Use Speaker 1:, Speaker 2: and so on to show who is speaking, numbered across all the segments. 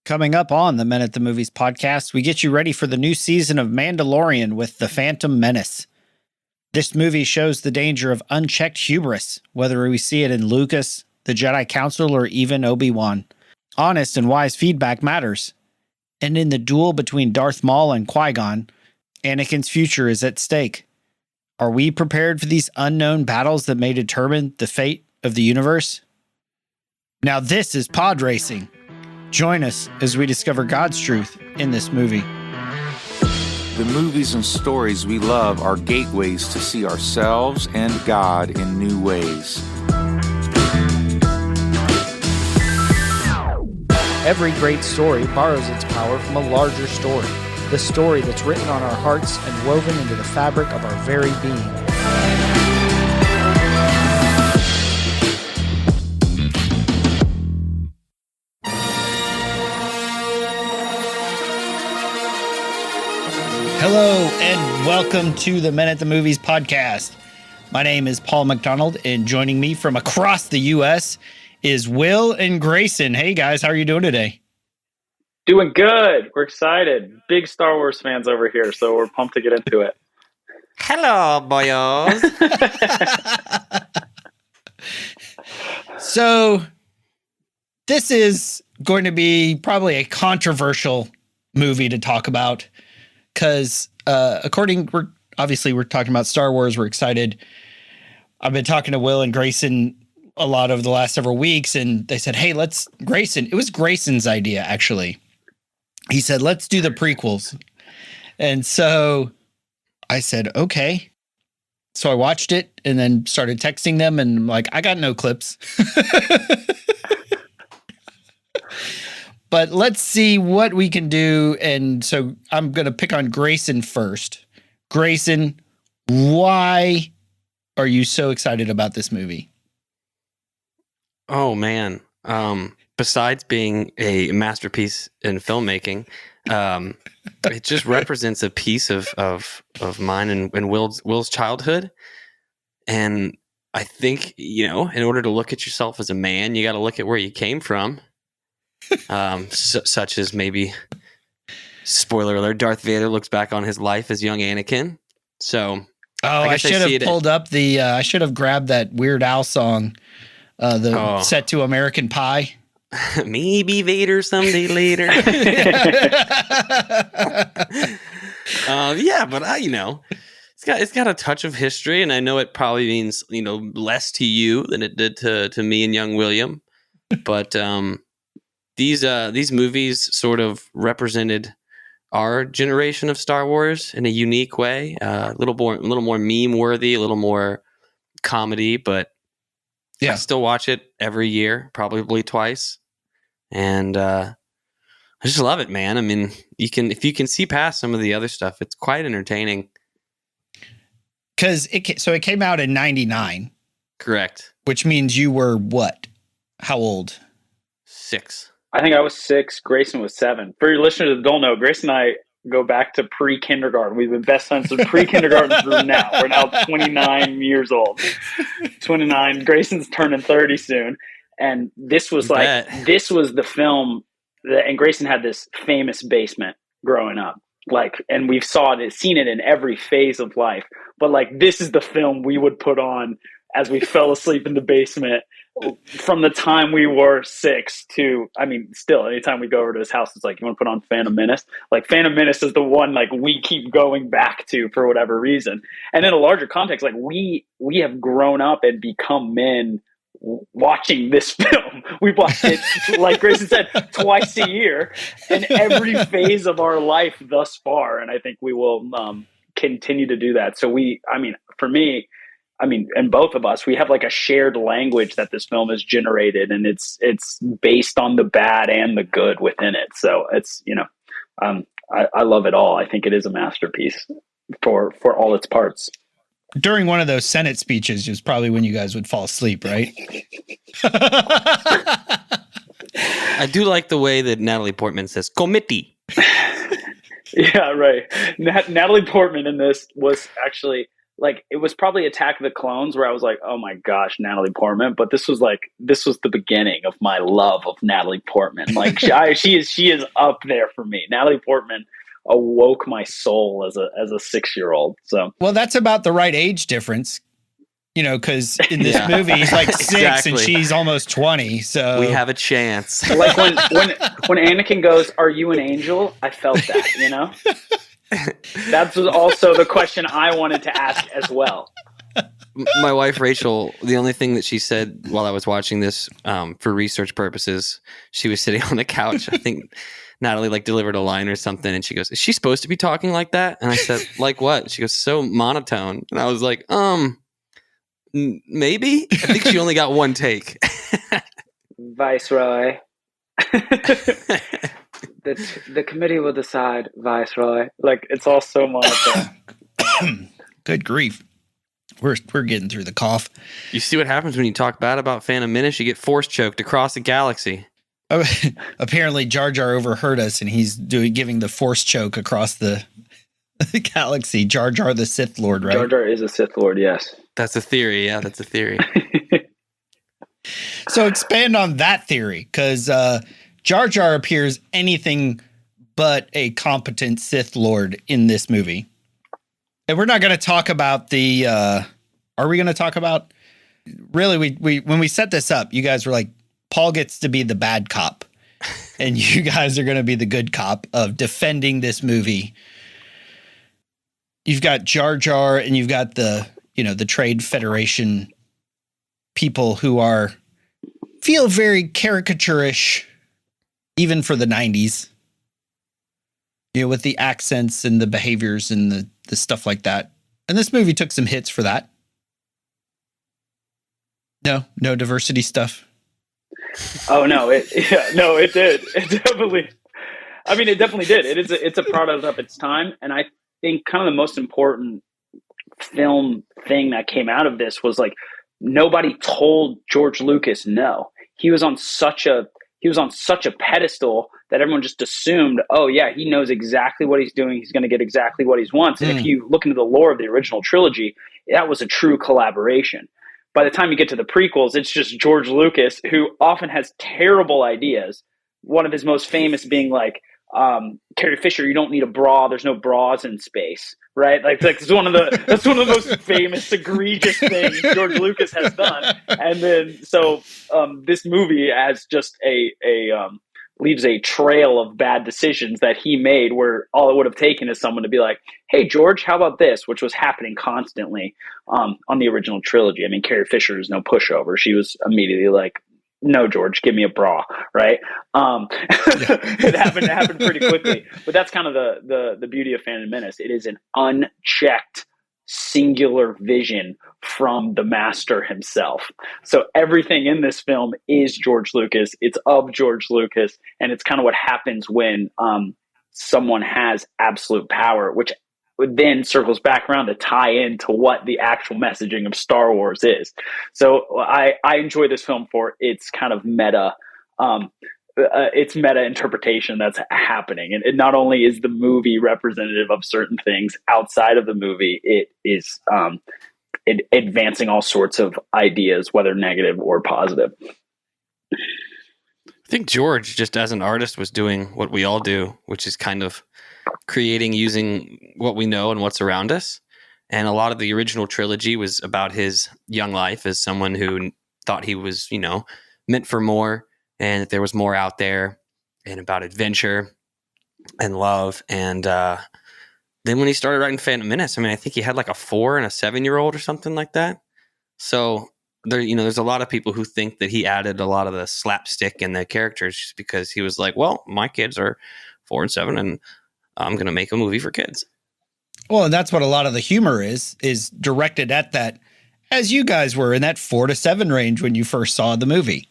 Speaker 1: Coming up on the Men at the Movies podcast, we get you ready for the new season of Mandalorian with the Phantom Menace. This movie shows the danger of unchecked hubris, whether we see it in Lucas, the Jedi Council, or even Obi-Wan. Honest and wise feedback matters. And in the duel between Darth Maul and Qui-Gon, Anakin's future is at stake. Are we prepared for these unknown battles that may determine the fate of the universe? Now this is podracing. Join us as we discover God's truth in this movie.
Speaker 2: The movies and stories we love are gateways to see ourselves and God in new ways.
Speaker 1: Every great story borrows its power from a larger story. The story that's written on our hearts and woven into the fabric of our very being. Hello and welcome to the Men at the Movies podcast. My name is Paul McDonald, and joining me from across the U.S. is Will and Grayson. Hey guys, how are you doing today?
Speaker 3: Doing good. We're excited. Big Star Wars fans over here, so we're pumped to get into it.
Speaker 4: Hello, boyos.
Speaker 1: So, this is going to be probably a controversial movie to talk about because we're talking about Star Wars. We're excited. I've been talking to Will and Grayson a lot over the last several weeks, and they said, hey, it was Grayson's idea, actually. He said, let's do the prequels. And so I said, okay. So I watched it and then started texting them, and I'm like, I got no clips. But let's see what we can do. And so I'm going to pick on Grayson first. Grayson, why are you so excited about this movie?
Speaker 4: Oh, man. Besides being a masterpiece in filmmaking, it just represents a piece of mine and Will's childhood. And I think, in order to look at yourself as a man, you got to look at where you came from. Such as maybe, spoiler alert, Darth Vader looks back on his life as young Anakin. So,
Speaker 1: I should have pulled up I should have grabbed that Weird Al song, set to American Pie.
Speaker 4: Maybe Vader someday later. Yeah, but it's got a touch of history, and I know it probably means less to you than it did to me and young William. But these movies sort of represented our generation of Star Wars in a unique way, a little more meme worthy, a little more comedy, but yeah. I still watch it every year, probably twice. And I just love it, man. I mean, if you can see past some of the other stuff, it's quite entertaining.
Speaker 1: Because it came out in 99.
Speaker 4: Correct.
Speaker 1: Which means you were what? How old?
Speaker 4: 6.
Speaker 3: I think I was 6. Grayson was 7. For your listeners that don't know, Grayson and I go back to pre-kindergarten. We've been best friends from pre-kindergarten through now. We're now 29 years old. 29. Grayson's turning 30 soon. And this was this was the film and Grayson had this famous basement growing up. And we've seen it in every phase of life. But this is the film we would put on as we fell asleep in the basement from the time we were 6 to, still, anytime we go over to his house, it's you want to put on Phantom Menace? Phantom Menace is the one, we keep going back to for whatever reason. And in a larger context, we have grown up and become men watching this film. We've watched it, like Grayson said, twice a year in every phase of our life thus far. And I think we will continue to do that. So for me, and both of us, we have a shared language that this film has generated, and it's based on the bad and the good within it. So it's, I love it all. I think it is a masterpiece for all its parts.
Speaker 1: During one of those Senate speeches is probably when you guys would fall asleep, right?
Speaker 4: I do like the way that Natalie Portman says committee.
Speaker 3: Yeah, right. Natalie Portman in this was actually like it was probably Attack of the Clones where I was like, oh my gosh, Natalie Portman. But this was the beginning of my love of Natalie Portman. Like she is up there for me. Natalie Portman awoke my soul as a 6-year-old. So
Speaker 1: Well, that's about the right age difference, because in this movie he's like 6
Speaker 4: Exactly.
Speaker 1: and she's almost 20. So
Speaker 4: We have a chance.
Speaker 3: like when Anakin goes, "Are you an angel?" I felt that, That was also the question I wanted to ask as well.
Speaker 4: My wife Rachel, the only thing that she said while I was watching this for research purposes, she was sitting on the couch. I think Natalie like delivered a line or something, and she goes, "Is she supposed to be talking like that?" And I said, "Like what?" She goes, "So monotone." And I was like, maybe. I think she only got one take.
Speaker 3: Viceroy. The committee will decide, Viceroy. Like, it's all so monotone.
Speaker 1: Good grief. We're getting through the cough.
Speaker 4: You see what happens when you talk bad about Phantom Menace? You get force choked across the galaxy.
Speaker 1: Apparently Jar Jar overheard us and he's giving the force choke across the galaxy. Jar Jar the Sith Lord, right?
Speaker 3: Jar Jar is a Sith Lord, yes.
Speaker 4: That's a theory. Yeah, that's a theory.
Speaker 1: So expand on that theory, because Jar Jar appears anything but a competent Sith Lord in this movie. And we're not going to talk about the, are we going to talk about, really, we when we set this up, you guys were like, Paul gets to be the bad cop and you guys are going to be the good cop of defending this movie. You've got Jar Jar and you've got the Trade Federation people who feel very caricaturish, even for the 90s, with the accents and the behaviors and the stuff like that. And this movie took some hits for that. No diversity stuff.
Speaker 3: Oh no, it did. It definitely did. It's a product of its time. And I think kind of the most important film thing that came out of this was like, nobody told George Lucas no. He was on such a pedestal that everyone just assumed, oh yeah, he knows exactly what he's doing. He's going to get exactly what he wants. And if you look into the lore of the original trilogy, that was a true collaboration. By the time you get to the prequels, it's just George Lucas, who often has terrible ideas. One of his most famous being like, Carrie Fisher, you don't need a bra. There's no bras in space, right? Like that's one of the most famous, egregious things George Lucas has done. And then this movie has just leaves a trail of bad decisions that he made, where all it would have taken is someone to be like, "Hey George, how about this?" Which was happening constantly on the original trilogy. I mean, Carrie Fisher is no pushover. She was immediately like, "No, George, give me a bra," right? It happened pretty quickly. But that's kind of the beauty of Phantom Menace. It is an unchecked, singular vision from the master himself. So everything in this film is George Lucas. It's of George Lucas, and it's kind of what happens when someone has absolute power, which then circles back around to tie into what the actual messaging of Star Wars is. So I enjoy this film for its kind of meta, its meta interpretation that's happening. And it not only is the movie representative of certain things outside of the movie, it is advancing all sorts of ideas, whether negative or positive.
Speaker 4: I think George, just as an artist, was doing what we all do, which is kind of creating using what we know and what's around us. And a lot of the original trilogy was about his young life as someone who thought he was, meant for more, and that there was more out there, and about adventure and love. And then when he started writing Phantom Menace, I think he had like a 4 and a 7-year-old or something like that. So there, there's a lot of people who think that he added a lot of the slapstick in the characters just because he was like, well, my kids are 4 and 7 and I'm going to make a movie for kids.
Speaker 1: Well, and that's what a lot of the humor is directed at that, as you guys were in that 4 to 7 range when you first saw the movie.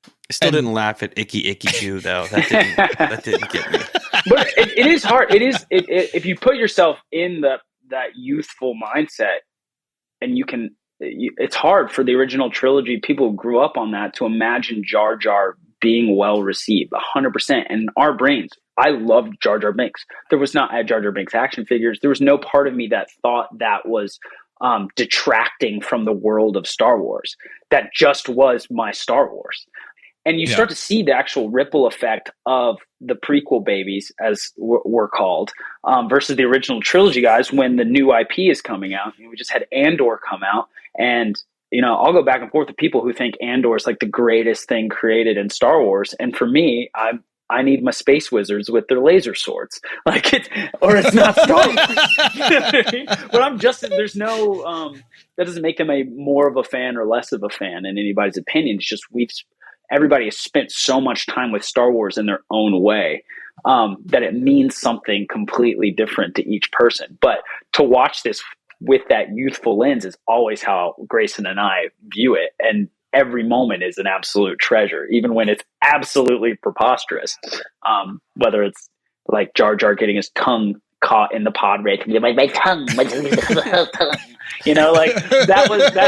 Speaker 4: I still didn't laugh at Icky Jew though. That didn't get me.
Speaker 3: But it is hard. If you put yourself in that youthful mindset, and it's hard for the original trilogy, people who grew up on that, to imagine Jar Jar being well received 100%. And in our brains, I loved Jar Jar Binks. I had Jar Jar Binks action figures. There was no part of me that thought that was detracting from the world of Star Wars. That just was my Star Wars. And you start to see the actual ripple effect of the prequel babies, as we're called, versus the original trilogy guys when the new IP is coming out. We just had Andor come out, and I'll go back and forth with people who think Andor is like the greatest thing created in Star Wars. And for me, I need my space wizards with their laser swords, it's not Star Wars. But there's no, that doesn't make them a more of a fan or less of a fan in anybody's opinion. It's just everybody has spent so much time with Star Wars in their own way that it means something completely different to each person. But to watch this with that youthful lens is always how Grayson and I view it. And every moment is an absolute treasure, even when it's absolutely preposterous. Whether it's like Jar Jar getting his tongue caught in the pod race, my tongue, that's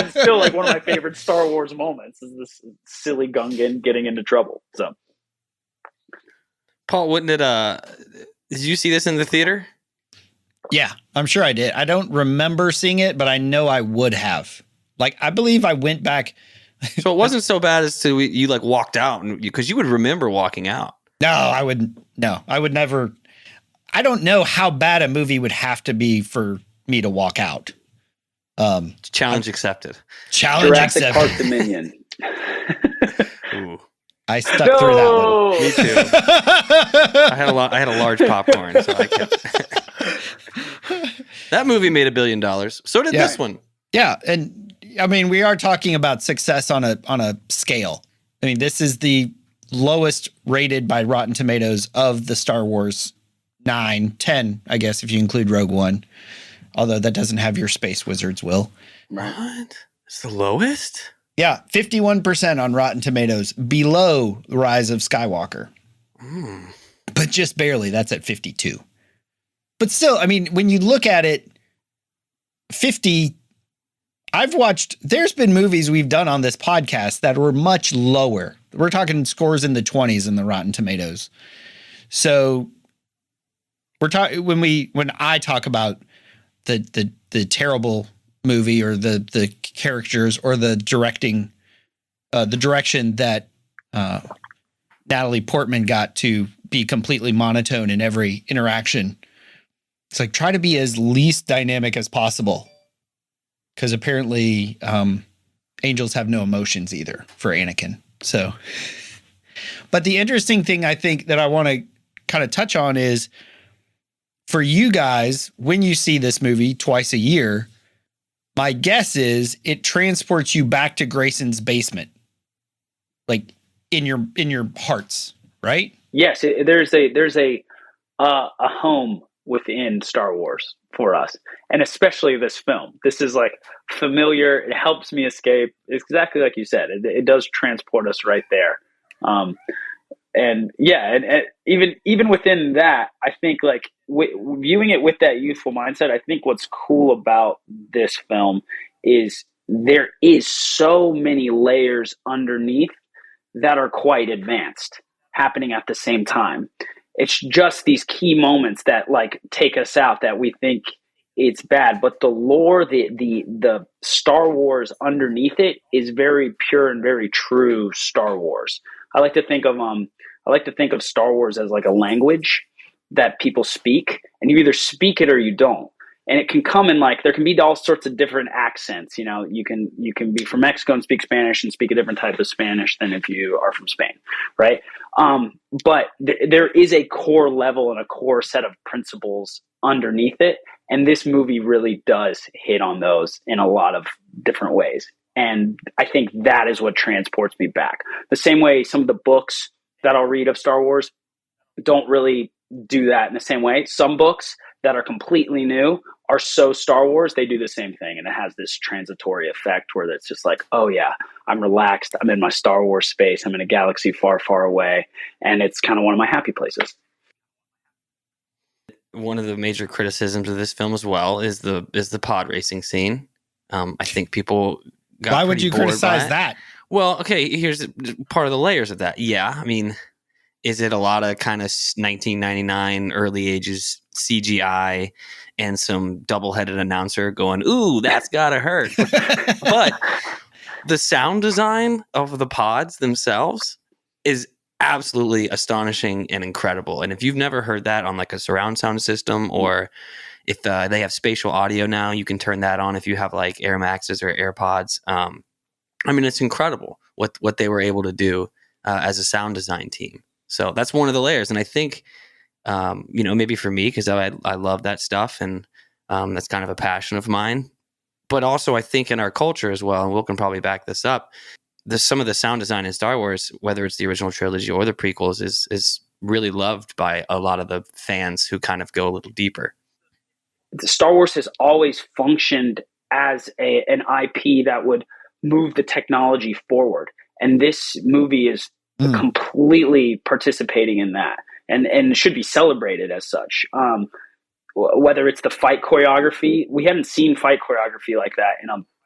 Speaker 3: still like one of my favorite Star Wars moments is this silly Gungan getting into trouble. So,
Speaker 4: Paul, did you see this in the theater?
Speaker 1: Yeah, I'm sure I did. I don't remember seeing it, but I know I would have. Like, I believe I went back.
Speaker 4: So it wasn't so bad as to you like walked out, because you would remember walking out.
Speaker 1: No, I would never. I don't know how bad a movie would have to be for me to walk out.
Speaker 4: Challenge accepted.
Speaker 1: Challenge
Speaker 3: Jurassic
Speaker 1: accepted.
Speaker 3: Park Dominion.
Speaker 4: Ooh.
Speaker 1: I stuck through that one.
Speaker 4: Me too. I had a large popcorn, so I kept. That movie made $1 billion. So did this one.
Speaker 1: Yeah, and I mean, we are talking about success on a scale. I mean, this is the lowest rated by Rotten Tomatoes of the Star Wars 9, 10, I guess, if you include Rogue One. Although that doesn't have your space wizards, Will.
Speaker 4: What? It's the lowest?
Speaker 1: Yeah, 51% on Rotten Tomatoes, below The Rise of Skywalker. But just barely. That's at 52. But still, I mean, when you look at it, 50... there's been movies we've done on this podcast that were much lower. We're talking scores in the 20s in the Rotten Tomatoes. So we're talking when I talk about the terrible movie or the characters or the direction that Natalie Portman got to be completely monotone in every interaction. It's like, try to be as least dynamic as possible. Because apparently angels have no emotions either for Anakin. So, but the interesting thing I think that I want to kind of touch on is for you guys, when you see this movie twice a year, my guess is it transports you back to Grayson's basement, like in your hearts, right?
Speaker 3: Yes, there's a home within Star Wars for us, and especially this film. This is like familiar. It helps me escape. It's exactly like you said. It does transport us right there. And even within that, I think like viewing it with that youthful mindset, I think what's cool about this film is there is so many layers underneath that are quite advanced happening at the same time. It's just these key moments that like take us out that we think it's bad, but the lore, the Star Wars underneath it is very pure and very true Star Wars. I like to think of Star Wars as like a language that people speak, and you either speak it or you don't. And it can come in like, there can be all sorts of different accents. You know, you can be from Mexico and speak Spanish and speak a different type of Spanish than if you are from Spain, right? But there is a core level and a core set of principles underneath it. And this movie really does hit on those in a lot of different ways. And I think that is what transports me back. The same way some of the books that I'll read of Star Wars don't really do that in the same way. Some books that are completely new are so Star Wars, they do the same thing. And it has this transitory effect where it's just like, oh yeah, I'm relaxed. I'm in my Star Wars space. I'm in a galaxy far, far away. And it's kind of one of my happy places.
Speaker 4: One of the major criticisms of this film as well is the pod racing scene. I think people got
Speaker 1: Why would you criticize that?
Speaker 4: Well, okay, here's part of the layers of that. Yeah, I mean, Is it a lot of kind of 1999 early ages CGI and some double-headed announcer going, "Ooh, that's gotta hurt"? But the sound design of the pods themselves is absolutely astonishing and incredible. And if you've never heard that on like a surround sound system, or if they have spatial audio now, you can turn that on if you have like Air Maxes or AirPods. I mean, it's incredible what they were able to do as a sound design team. So that's one of the layers. And I think, maybe for me, because I love that stuff, and that's kind of a passion of mine. But also I think in our culture as well, and Will can probably back this up, some of the sound design in Star Wars, whether it's the original trilogy or the prequels, is really loved by a lot of the fans who kind of go a little deeper.
Speaker 3: Star Wars has always functioned as an IP that would move the technology forward. And this movie is completely participating in that, and should be celebrated as such. Whether it's the fight choreography, we haven't seen fight choreography like that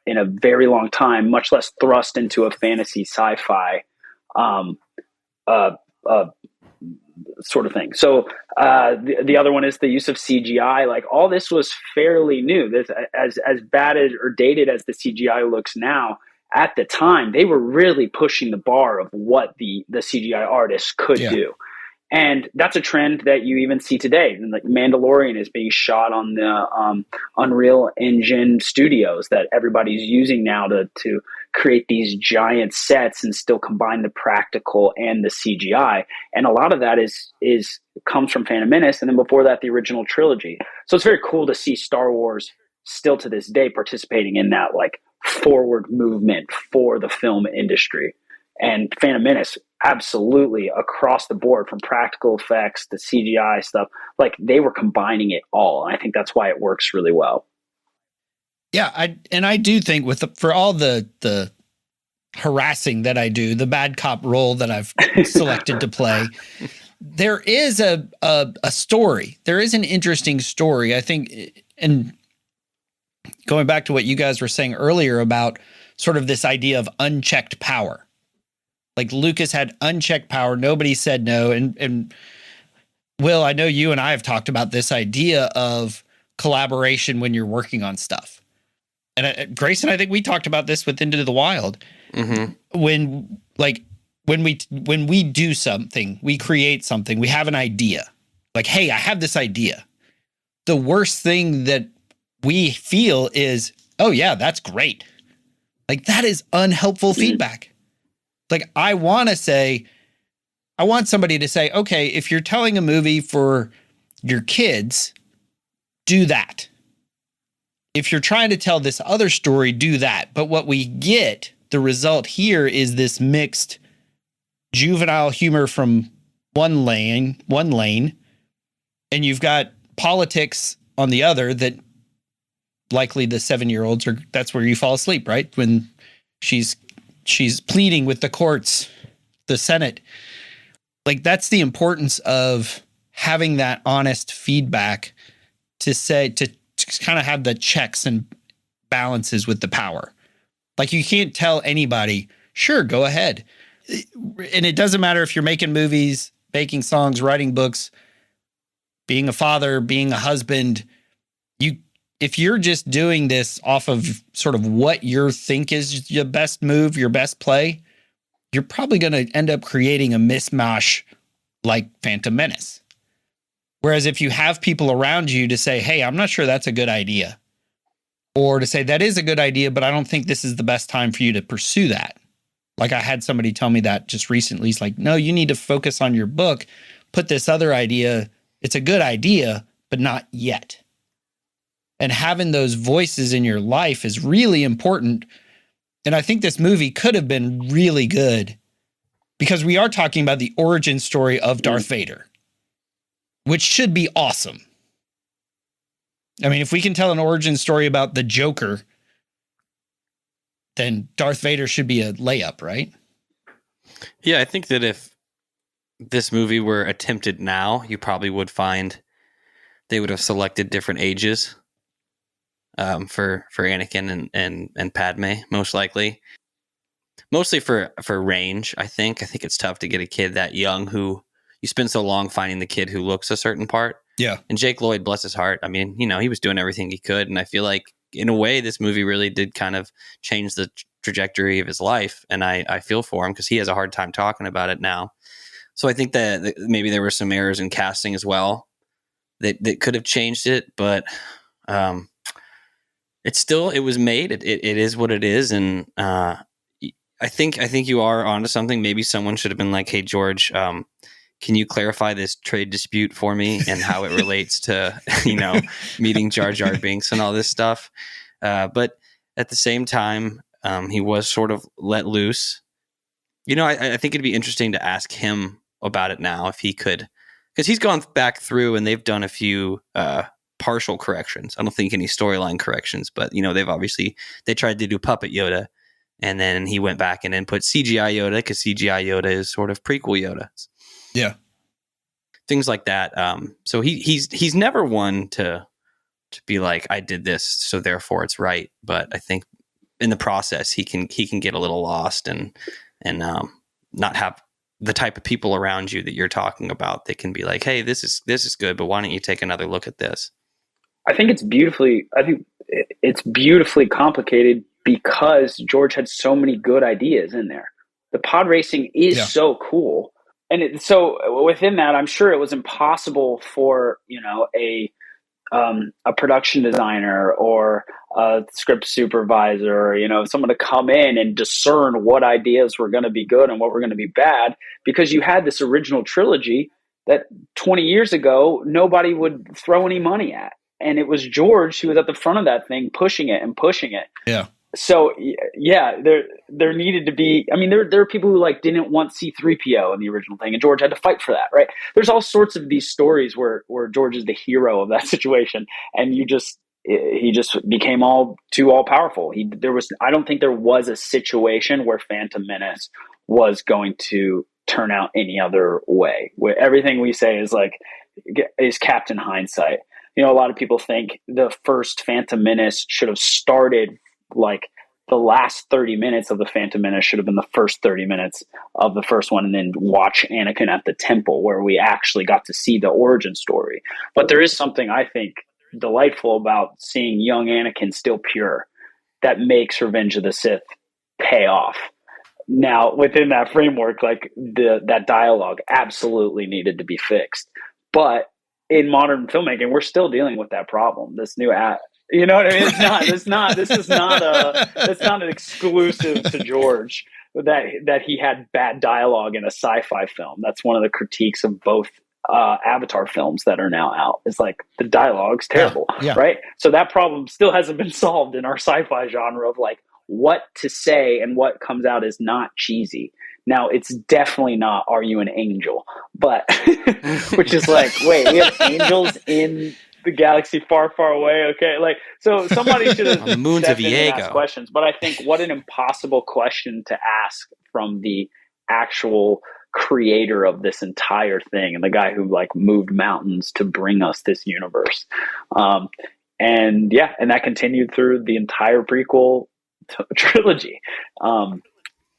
Speaker 3: in a very long time, much less thrust into a fantasy sci-fi sort of thing. So the other one is the use of CGI. Like, all this was fairly new. This, as bad as or dated as the CGI looks now, at the time they were really pushing the bar of what the CGI artists could do. And that's a trend that you even see today. Like, Mandalorian is being shot on the Unreal Engine studios that everybody's using now to create these giant sets and still combine the practical and the CGI. And a lot of that comes from Phantom Menace, and then before that, the original trilogy. So it's very cool to see Star Wars still to this day participating in that like forward movement for the film industry. And Phantom Menace, absolutely across the board, from practical effects to CGI stuff, like they were combining it all. And I think that's why it works really well.
Speaker 1: Yeah, I do think for all the harassing that I do, the bad cop role that I've selected to play, there is a story. There is an interesting story, I think. And going back to what you guys were saying earlier about sort of this idea of unchecked power. Like, Lucas had unchecked power. Nobody said no. And Will, I know you and I have talked about this idea of collaboration when you're working on stuff. And Grayson, I think we talked about this with Into the Wild. Mm-hmm. When we do something, we create something, we have an idea. Like, hey, I have this idea. The worst thing that we feel is, oh yeah, that's great. Like, that is unhelpful feedback. Like, I want somebody to say, okay, if you're telling a movie for your kids, do that. If you're trying to tell this other story, do that. But what we get, the result here, is this mixed juvenile humor from one lane, and you've got politics on the other that likely the 7-year-olds that's where you fall asleep, right? When she's pleading with the courts, the Senate. Like, that's the importance of having that honest feedback to kind of have the checks and balances with the power. Like, you can't tell anybody, sure, go ahead. And it doesn't matter if you're making movies, making songs, writing books, being a father, being a husband. If you're just doing this off of sort of what you think is your best move, your best play, you're probably going to end up creating a mishmash like Phantom Menace. Whereas if you have people around you to say, hey, I'm not sure that's a good idea, or to say that is a good idea, but I don't think this is the best time for you to pursue that. Like, I had somebody tell me that just recently. He's like, no, you need to focus on your book, put this other idea. It's a good idea, but not yet. And having those voices in your life is really important. And I think this movie could have been really good because we are talking about the origin story of Darth Vader, which should be awesome. I mean, if we can tell an origin story about the Joker, then Darth Vader should be a layup, right?
Speaker 4: Yeah, I think that if this movie were attempted now, you probably would find they would have selected different ages. For Anakin and Padme, most likely. Mostly for range, I think. I think it's tough to get a kid that young who you spend so long finding the kid who looks a certain part.
Speaker 1: Yeah.
Speaker 4: And Jake Lloyd, bless his heart, I mean, he was doing everything he could. And I feel like in a way, this movie really did kind of change the trajectory of his life. And I feel for him because he has a hard time talking about it now. So I think that maybe there were some errors in casting as well that could have changed it. But it was made. It is what it is. And I think you are onto something. Maybe someone should have been like, hey, George, can you clarify this trade dispute for me and how it relates to, meeting Jar Jar Binks and all this stuff? But at the same time, he was sort of let loose. I think it'd be interesting to ask him about it now if he could, because he's gone back through and they've done a few partial corrections. I don't think any storyline corrections, but they tried to do Puppet Yoda, and then he went back and then put CGI Yoda because CGI Yoda is sort of prequel Yoda.
Speaker 1: Yeah.
Speaker 4: Things like that. So he's never one to be like, I did this, so therefore it's right. But I think in the process he can get a little lost and not have the type of people around you that you're talking about that can be like, hey, this is good, but why don't you take another look at this?
Speaker 3: I think it's beautifully complicated because George had so many good ideas in there. The pod racing is so cool. And so within that, I'm sure it was impossible for, a production designer or a script supervisor, someone to come in and discern what ideas were going to be good and what were going to be bad, because you had this original trilogy that 20 years ago, nobody would throw any money at. And it was George who was at the front of that thing, pushing it.
Speaker 1: Yeah.
Speaker 3: So yeah, there needed to be, there are people who didn't want C-3PO in the original thing, and George had to fight for that, right? There's all sorts of these stories where George is the hero of that situation, and he just became all powerful. I don't think there was a situation where Phantom Menace was going to turn out any other way. Where everything we say is Captain Hindsight. A lot of people think the first Phantom Menace should have started the last 30 minutes of the Phantom Menace should have been the first 30 minutes of the first one, and then watch Anakin at the temple where we actually got to see the origin story. But there is something I think delightful about seeing young Anakin still pure that makes Revenge of the Sith pay off. Now, within that framework, that dialogue absolutely needed to be fixed. But in modern filmmaking, we're still dealing with that problem. This new you know what I mean? This is not an exclusive to George that he had bad dialogue in a sci-fi film. That's one of the critiques of both Avatar films that are now out. It's the dialogue's terrible, right? So that problem still hasn't been solved in our sci-fi genre of what to say and what comes out is not cheesy. Now, it's definitely not, are you an angel? But, which is wait, we have angels in the galaxy far, far away. Okay. So somebody should have
Speaker 4: on the moons of
Speaker 3: asked questions. But I think what an impossible question to ask from the actual creator of this entire thing and the guy who moved mountains to bring us this universe. And that continued through the entire prequel trilogy.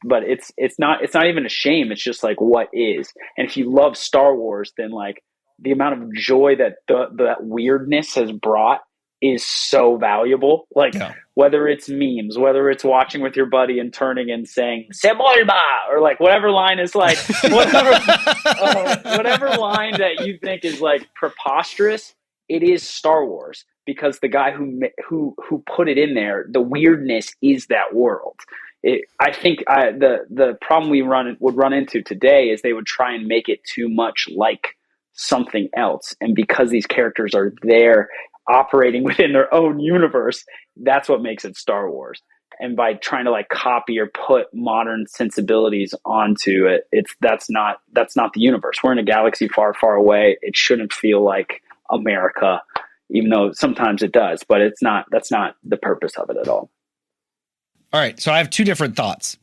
Speaker 3: But it's not even a shame. It's just what is. And if you love Star Wars, then the amount of joy that that weirdness has brought is so valuable. Whether it's memes, whether it's watching with your buddy and turning and saying "Semolma" or whatever line is whatever line that you think is preposterous, it is Star Wars because the guy who put it in there, the weirdness is that world. I think the problem we would run into today is they would try and make it too much like something else, and because these characters are there operating within their own universe, that's what makes it Star Wars. And by trying to copy or put modern sensibilities onto it, that's not the universe. We're in a galaxy far, far away. It shouldn't feel like America, even though sometimes it does. But that's not the purpose of it at all.
Speaker 1: All right, so I have two different thoughts.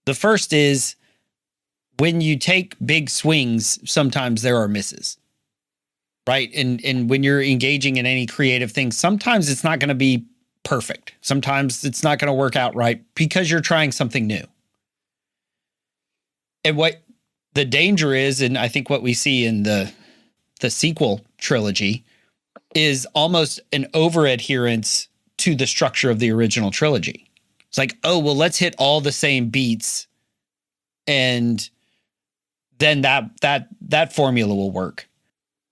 Speaker 1: The first is when you take big swings, sometimes there are misses, right? And when you're engaging in any creative thing, sometimes it's not going to be perfect. Sometimes it's not going to work out right because you're trying something new. And what the danger is, and I think what we see in the sequel trilogy is almost an over adherence to the structure of the original trilogy. It's like, oh, well, let's hit all the same beats, and then that formula will work.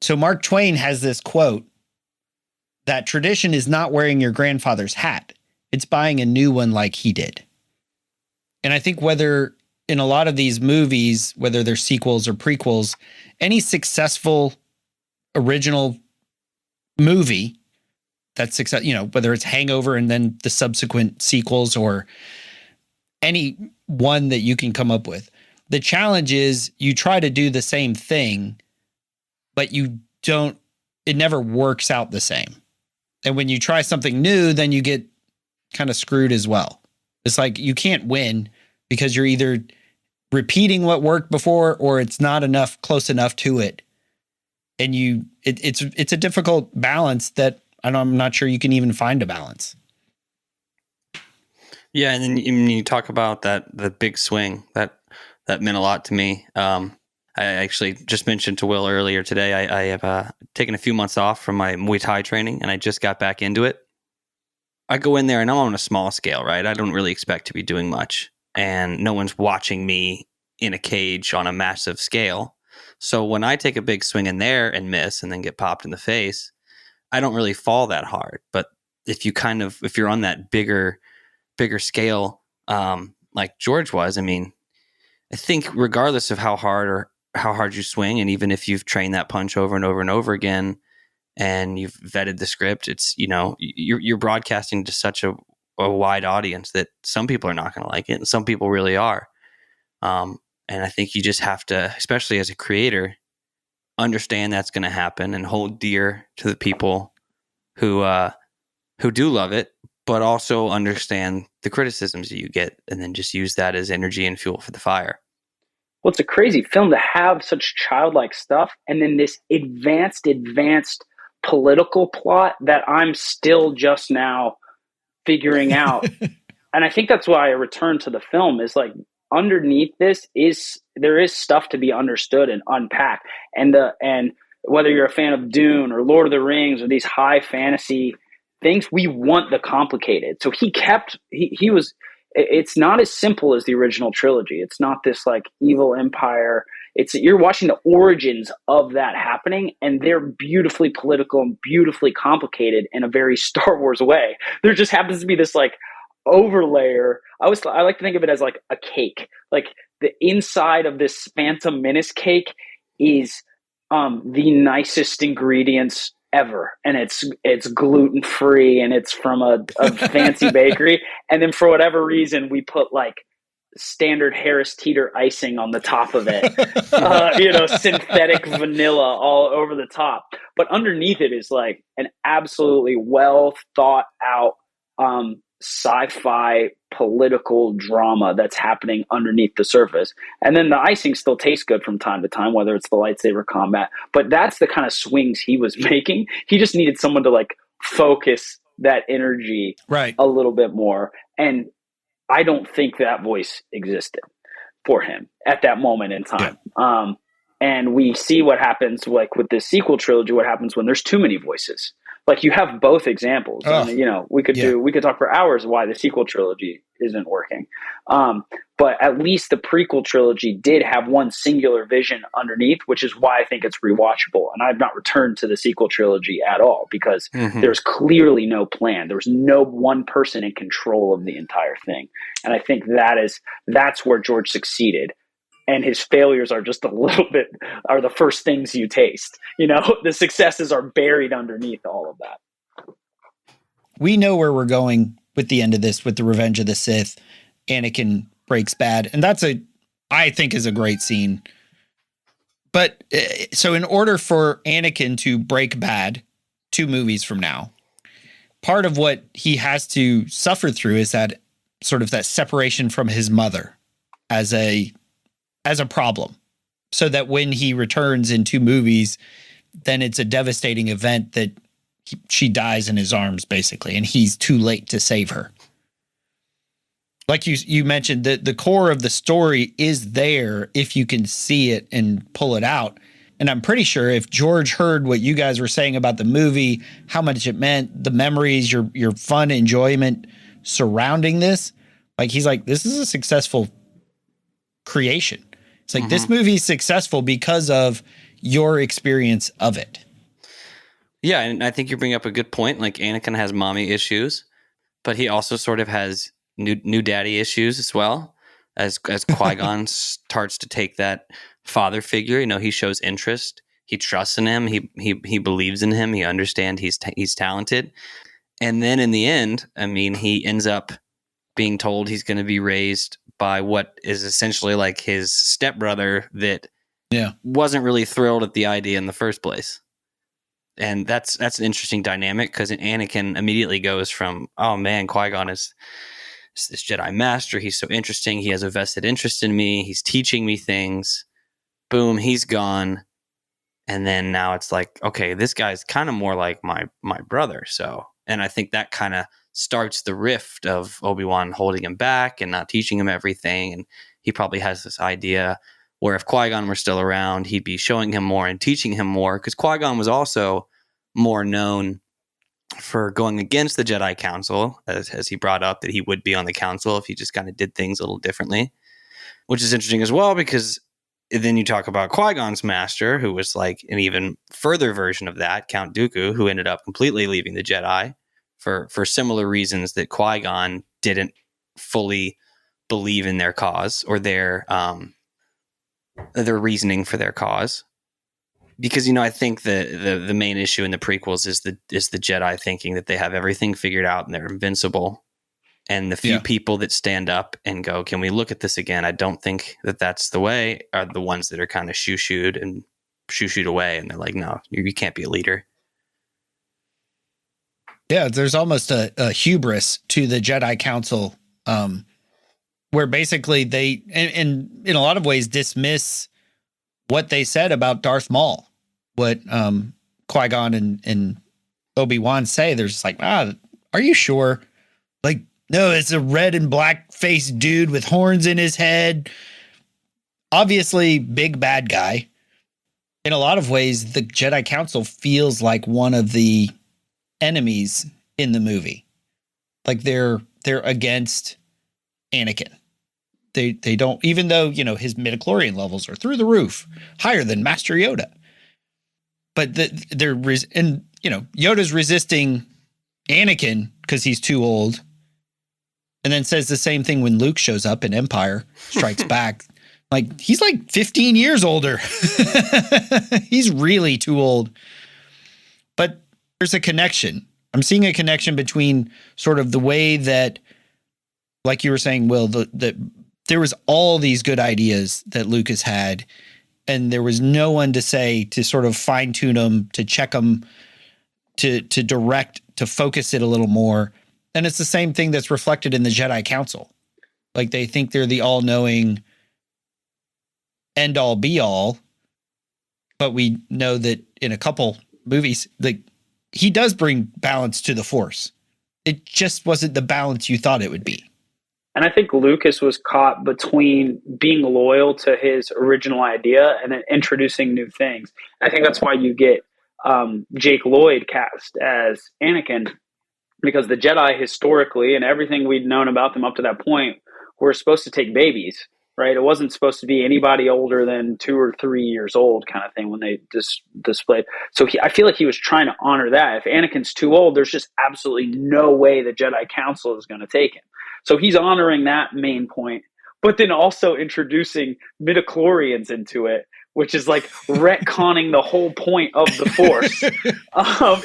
Speaker 1: So Mark Twain has this quote that tradition is not wearing your grandfather's hat. It's buying a new one like he did. And I think whether in a lot of these movies, whether they're sequels or prequels, any successful original movie that's success, whether it's Hangover and then the subsequent sequels or any one that you can come up with. The challenge is you try to do the same thing, but it never works out the same. And when you try something new, then you get kind of screwed as well. It's like you can't win because you're either repeating what worked before or it's not close enough to it. And it's a difficult balance that I'm not sure you can even find a balance.
Speaker 4: Yeah, and then you talk about the big swing that meant a lot to me. I actually just mentioned to Will earlier today, I have taken a few months off from my Muay Thai training, and I just got back into it. I go in there and I'm on a small scale, right? I don't really expect to be doing much, and no one's watching me in a cage on a massive scale. So when I take a big swing in there and miss and then get popped in the face, I don't really fall that hard. But if you're on that bigger scale, like George was, I mean, I think regardless of how hard you swing, and even if you've trained that punch over and over and over again, and you've vetted the script, it's, you're broadcasting to such a wide audience that some people are not going to like it, and some people really are. And I think you just have to, especially as a creator, understand that's going to happen and hold dear to the people who do love it, but also understand the criticisms that you get, and then just use that as energy and fuel for the fire.
Speaker 3: Well, it's a crazy film to have such childlike stuff, and then this advanced political plot that I'm still just now figuring out. And I think that's why I return to the film, is like, underneath this there is stuff to be understood and unpacked. And whether you're a fan of Dune or Lord of the Rings or these high fantasy things, we want the complicated. So it's not as simple as the original trilogy. It's not this like evil empire. You're watching the origins of that happening, and they're beautifully political and beautifully complicated in a very Star Wars way. There just happens to be this like overlayer. I like to think of it as like a cake. Like the inside of this Phantom Menace cake is the nicest ingredients ever, and it's gluten free, and it's from a fancy bakery. And then for whatever reason, we put like standard Harris Teeter icing on the top of it, synthetic vanilla all over the top. But underneath it is like an absolutely well thought out sci-fi political drama that's happening underneath the surface. And then the icing still tastes good from time to time, whether it's the lightsaber combat. But that's the kind of swings he was making. He just needed someone to like focus that energy a little bit more. And I don't think that voice existed for him at that moment in time. Yeah. And we see what happens like with this sequel trilogy, what happens when there's too many voices. Like you have both examples. And, we could talk for hours why the sequel trilogy isn't working. But at least the prequel trilogy did have one singular vision underneath, which is why I think it's rewatchable. And I've not returned to the sequel trilogy at all because there's clearly no plan. There was no one person in control of the entire thing. And I think that's where George succeeded. And his failures are just are the first things you taste. The successes are buried underneath all of that.
Speaker 1: We know where we're going with the end of this, with the Revenge of the Sith. Anakin breaks bad. And I think is a great scene. But so in order for Anakin to break bad 2 movies from now, part of what he has to suffer through is that sort of that separation from his mother as a problem, so that when he returns in 2 movies, then it's a devastating event that she dies in his arms, basically, and he's too late to save her. like you mentioned, the core of the story is there if you can see it and pull it out. And I'm pretty sure if George heard what you guys were saying about the movie, how much it meant, the memories, your fun enjoyment surrounding this, like he's like, this is a successful creation. It's like this movie is successful because of your experience of it.
Speaker 4: Yeah, and I think you bring up a good point. Like Anakin has mommy issues, but he also sort of has new daddy issues as well. As Qui-Gon starts to take that father figure, he shows interest. He trusts in him. He believes in him. He understands he's talented. And then in the end, I mean, he ends up being told he's going to be raised by what is essentially like his stepbrother that wasn't really thrilled at the idea in the first place. And that's an interesting dynamic because Anakin immediately goes from, oh man, Qui-Gon is this Jedi master. He's so interesting. He has a vested interest in me. He's teaching me things. Boom, he's gone. And then now it's like, okay, this guy's kind of more like my brother. So, and I think that kind of starts the rift of Obi-Wan holding him back and not teaching him everything. And he probably has this idea where if Qui-Gon were still around, he'd be showing him more and teaching him more, because Qui-Gon was also more known for going against the Jedi Council, as he brought up that he would be on the council if he just kind of did things a little differently, which is interesting as well, because then you talk about Qui-Gon's master, who was like an even further version of that, Count Dooku, who ended up completely leaving the Jedi for similar reasons that Qui-Gon didn't fully believe in their cause or their reasoning for their cause. Because, I think the main issue in the prequels is the Jedi thinking that they have everything figured out and they're invincible. And the few people that stand up and go, can we look at this again? I don't think that that's the way, are the ones that are kind of shoo-shooed away. And they're like, no, you can't be a leader.
Speaker 1: Yeah, there's almost a hubris to the Jedi Council, where basically they, and in a lot of ways, dismiss what they said about Darth Maul. What Qui-Gon and Obi-Wan say. They're just like, are you sure? Like, no, it's a red and black faced dude with horns in his head. Obviously, big bad guy. In a lot of ways, the Jedi Council feels like one of the enemies in the movie. Like they're against Anakin. They don't, even though, his midichlorian levels are through the roof, higher than Master Yoda. But Yoda's resisting Anakin because he's too old. And then says the same thing when Luke shows up in Empire Strikes Back. Like, he's like 15 years older. He's really too old. But there's a connection. I'm seeing a connection between sort of the way that, like you were saying, Will, that there was all these good ideas that Lucas had, and there was no one to say, to sort of fine tune them, to check them, to direct, to focus it a little more. And it's the same thing that's reflected in the Jedi Council. Like, they think they're the all-knowing end all be all, but we know that in a couple movies, like, he does bring balance to the Force. It just wasn't the balance you thought it would be.
Speaker 3: And I think Lucas was caught between being loyal to his original idea and then introducing new things. I think that's why you get Jake Lloyd cast as Anakin, because the Jedi historically and everything we'd known about them up to that point were supposed to take babies, right? It wasn't supposed to be anybody older than 2 or 3 years old kind of thing when they displayed. So I feel like he was trying to honor that. If Anakin's too old, there's just absolutely no way the Jedi Council is going to take him. So he's honoring that main point, but then also introducing midichlorians into it, which is like retconning the whole point of the Force.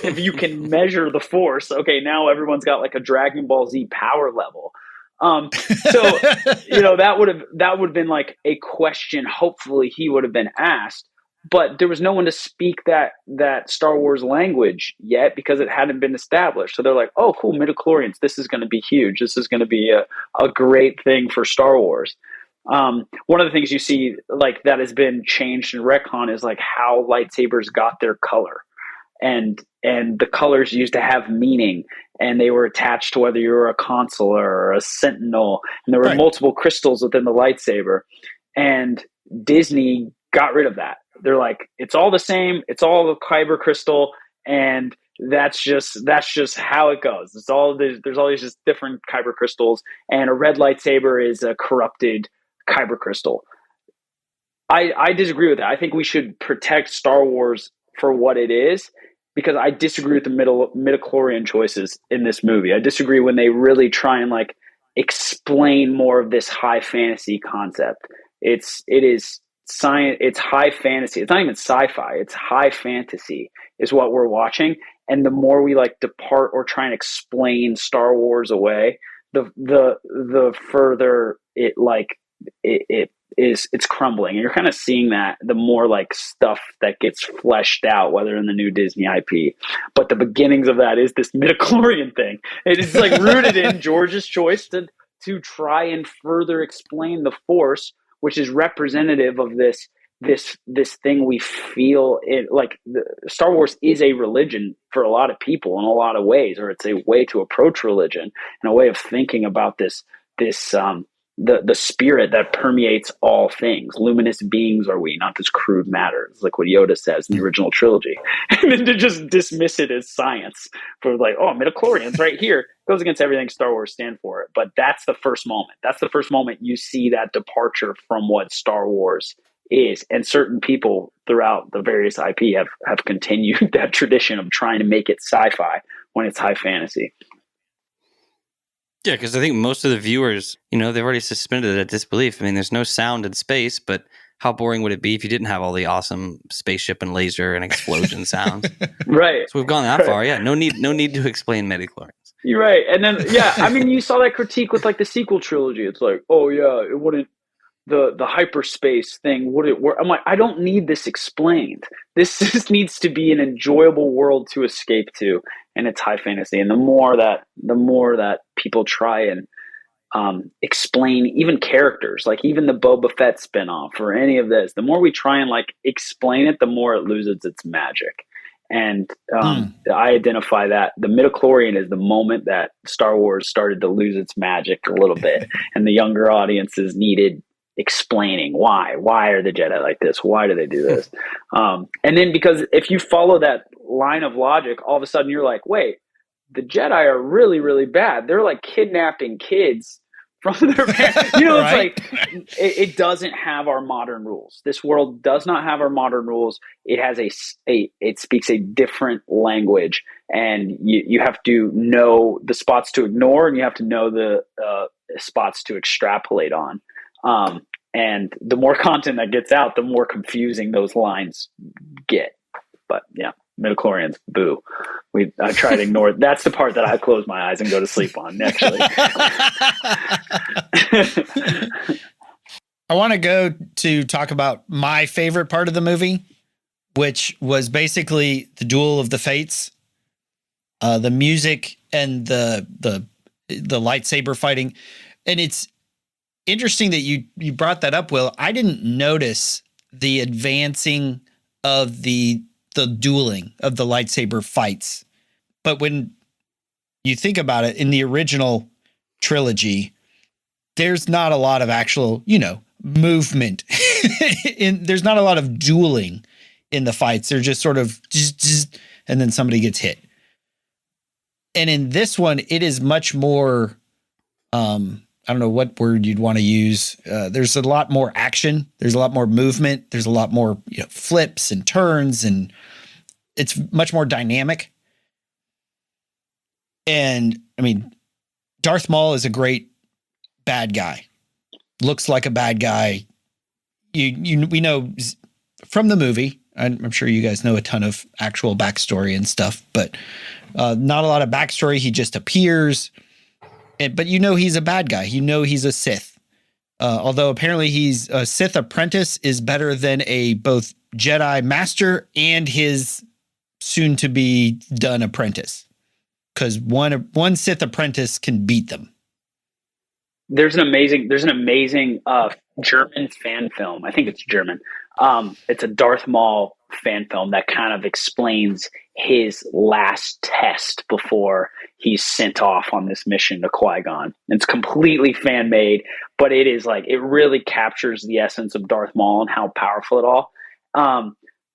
Speaker 3: If you can measure the Force, okay, now everyone's got like a Dragon Ball Z power level. So that would have been like a question. Hopefully, he would have been asked, but there was no one to speak that Star Wars language yet because it hadn't been established. So they're like, "Oh, cool, midichlorians. This is going to be huge. This is going to be a great thing for Star Wars." One of the things you see like that has been changed in retcon is like how lightsabers got their color. and the colors used to have meaning, and they were attached to whether you were a consular or a sentinel, and there were multiple crystals within the lightsaber. And Disney got rid of that. They're like, it's all the same, it's all the kyber crystal, and that's just how it goes. There's all these just different kyber crystals, and a red lightsaber is a corrupted kyber crystal. I disagree with that. I think we should protect Star Wars for what it is, because I disagree with the midichlorian choices in this movie. I disagree when they really try and like explain more of this high fantasy concept. It is science. It's high fantasy. It's not even sci-fi. It's high fantasy is what we're watching. And the more we like depart or try and explain Star Wars away, the further it's crumbling. And you're kind of seeing that the more like stuff that gets fleshed out, whether in the new Disney IP. But the beginnings of that is this midichlorian thing. It is like rooted in George's choice to try and further explain the Force, which is representative of this thing we feel it like. Star Wars is a religion for a lot of people in a lot of ways, or it's a way to approach religion and a way of thinking about the spirit that permeates all things. Luminous beings are we, not this crude matter. It's like what Yoda says in the original trilogy. And then to just dismiss it as science for like, oh, midichlorians right here, goes against everything Star Wars stand for. But that's the first moment. That's the first moment you see that departure from what Star Wars is. And certain people throughout the various IP have continued that tradition of trying to make it sci-fi when it's high fantasy.
Speaker 4: Yeah, because I think most of the viewers, they've already suspended at disbelief. I mean, there's no sound in space, but how boring would it be if you didn't have all the awesome spaceship and laser and explosion sounds?
Speaker 3: Right.
Speaker 4: So we've gone that far. Yeah, no need to explain midichlorians.
Speaker 3: You're right. And then, yeah, I mean, you saw that critique with like the sequel trilogy. It's like, oh yeah, it wouldn't, the hyperspace thing, would it work? I'm like, I don't need this explained. This just needs to be an enjoyable world to escape to, and it's high fantasy. And the more that people try and explain even characters, like even the Boba Fett spinoff or any of this, the more we try and like explain it, the more it loses its magic. And I identify that the midichlorian is the moment that Star Wars started to lose its magic a little bit, and the younger audiences needed explaining why are the Jedi like this? Why do they do this? And then because if you follow that line of logic, all of a sudden you're like, wait, the Jedi are really, really bad. They're like kidnapping kids from their parents. It's
Speaker 1: Right?
Speaker 3: like it doesn't have our modern rules. This world does not have our modern rules. It has it speaks a different language, and you have to know the spots to ignore, and you have to know the spots to extrapolate on. And the more content that gets out, the more confusing those lines get. But yeah, midichlorians, boo. I try to ignore it. That's the part that I close my eyes and go to sleep on, actually.
Speaker 1: I want to go to talk about my favorite part of the movie, which was basically the duel of the fates, the music and the lightsaber fighting. And it's interesting that you brought that up, Will. I didn't notice the advancing of the dueling of the lightsaber fights. But when you think about it, in the original trilogy, there's not a lot of actual, movement. There's not a lot of dueling in the fights. They're just sort of, and then somebody gets hit. And in this one, it is much more, I don't know what word you'd want to use. There's a lot more action. There's a lot more movement. There's a lot more flips and turns, and it's much more dynamic. And I mean, Darth Maul is a great bad guy. Looks like a bad guy. We know from the movie. I'm sure you guys know a ton of actual backstory and stuff, but not a lot of backstory. He just appears. But he's a bad guy. He's a Sith. Although apparently he's a Sith apprentice is better than a both Jedi master and his soon to be done apprentice. Because one Sith apprentice can beat them.
Speaker 3: There's an amazing German fan film. I think it's German. It's a Darth Maul fan film that kind of explains his last test before he's sent off on this mission to Qui-Gon. It's completely fan made, but it is like, it really captures the essence of Darth Maul and how powerful it all.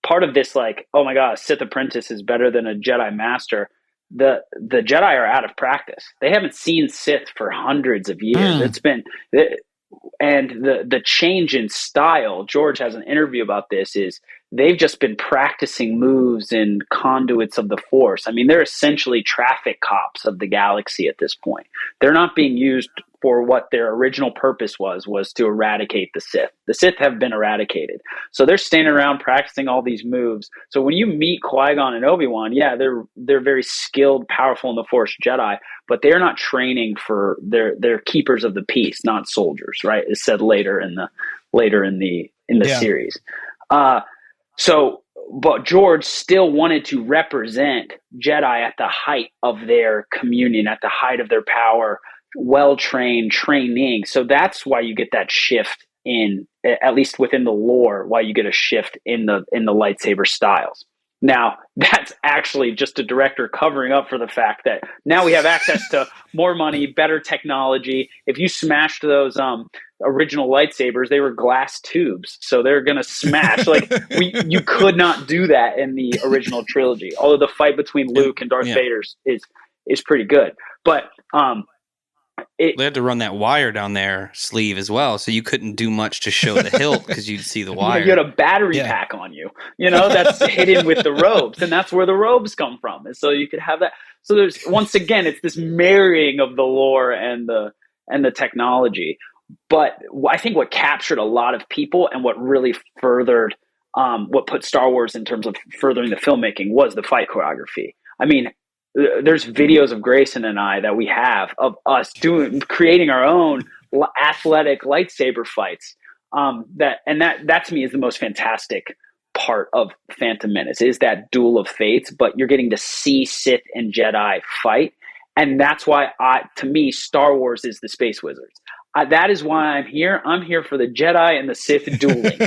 Speaker 3: Part of this, like, oh my God, a Sith apprentice is better than a Jedi master. The Jedi are out of practice. They haven't seen Sith for hundreds of years. It's been, and the change in style, George has an interview about this, is they've just been practicing moves and conduits of the Force. I mean, they're essentially traffic cops of the galaxy at this point. They're not being used for what their original purpose was to eradicate the Sith. The Sith have been eradicated. So they're standing around practicing all these moves. So when you meet Qui-Gon and Obi-Wan, yeah, they're very skilled, powerful in the Force Jedi, but they're not training for they're keepers of the peace, not soldiers, right? It's said later in the series. But George still wanted to represent Jedi at the height of their communion, at the height of their power, well-trained training. So that's why you get that shift in, at least within the lore, why you get a shift in the lightsaber styles. Now, that's actually just a director covering up for the fact that now we have access to more money, better technology. If you smashed those original lightsabers, they were glass tubes, so they're going to smash. Like, you could not do that in the original trilogy, although the fight between Luke and Darth Vader is pretty good. But
Speaker 4: they had to run that wire down their sleeve as well, so you couldn't do much to show the hilt because you'd see the wire.
Speaker 3: You had a battery pack on you, that's hidden with the robes, and that's where the robes come from. And so you could have that. So there's, once again, it's this marrying of the lore and the technology. But I think what captured a lot of people and what really furthered, what put Star Wars in terms of furthering the filmmaking was the fight choreography. I mean, there's videos of Grayson and I that we have of us creating our own athletic lightsaber fights. That to me is the most fantastic part of Phantom Menace, is that duel of fates, but you're getting to see Sith and Jedi fight. And that's why to me, Star Wars is the Space Wizards. That is why I'm here. I'm here for the Jedi and the Sith dueling.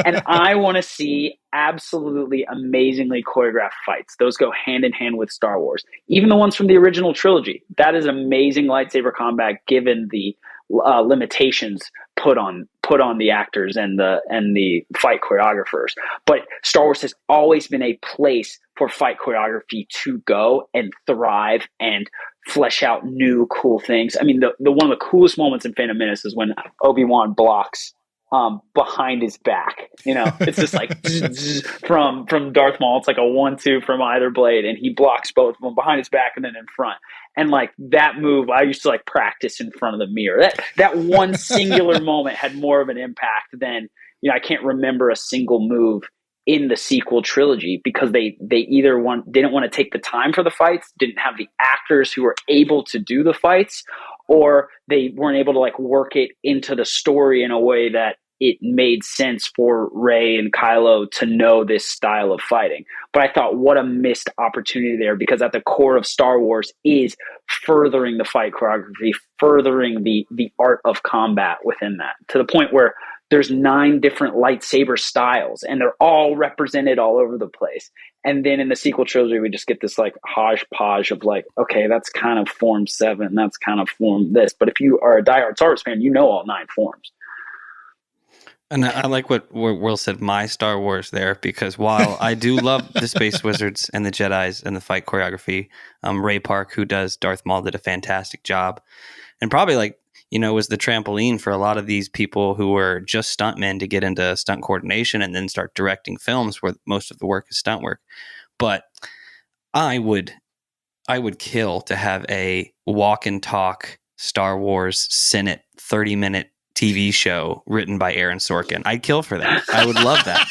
Speaker 3: And I want to see absolutely amazingly choreographed fights. Those go hand in hand with Star Wars. Even the ones from the original trilogy. That is amazing lightsaber combat, given the limitations put on the actors and the fight choreographers. But Star Wars has always been a place for fight choreography to go and thrive and flesh out new cool things. I mean, the one of the coolest moments in Phantom Menace is when Obi-Wan blocks behind his back. It's just like from Darth Maul. It's like a 1-2 from either blade, and he blocks both of them behind his back and then in front. And like that move, I used to practice in front of the mirror. That one singular moment had more of an impact than, I can't remember a single move in the sequel trilogy, because they either didn't want to take the time for the fights, didn't have the actors who were able to do the fights, or they weren't able to work it into the story in a way that it made sense for Rey and Kylo to know this style of fighting. But I thought, what a missed opportunity there, because at the core of Star Wars is furthering the fight choreography, furthering the art of combat within that, to the point where there's 9 different lightsaber styles, and they're all represented all over the place. And then in the sequel trilogy, we just get this hodgepodge of okay, that's kind of form 7, that's kind of form this. But if you are a diehard Star Wars fan, you know all 9 forms.
Speaker 4: And I like what Will said, my Star Wars there, because while I do love the Space Wizards and the Jedis and the fight choreography, Ray Park, who does Darth Maul, did a fantastic job. And probably was the trampoline for a lot of these people who were just stuntmen to get into stunt coordination and then start directing films where most of the work is stunt work. But I would kill to have a walk and talk Star Wars Senate 30-minute TV show written by Aaron Sorkin. I'd kill for that. I would love that.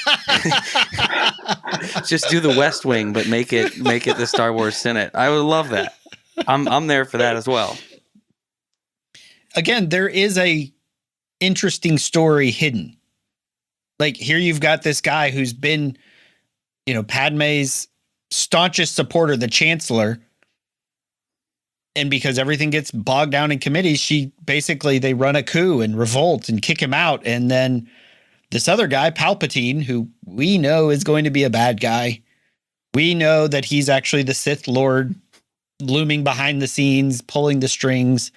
Speaker 4: Just do the West Wing, but make it the Star Wars Senate. I would love that. I'm there for that as well.
Speaker 1: Again, there is a interesting story hidden. Here you've got this guy who's been, Padme's staunchest supporter, the Chancellor. And because everything gets bogged down in committees, they run a coup and revolt and kick him out. And then this other guy, Palpatine, who we know is going to be a bad guy. We know that he's actually the Sith Lord looming behind the scenes, pulling the strings.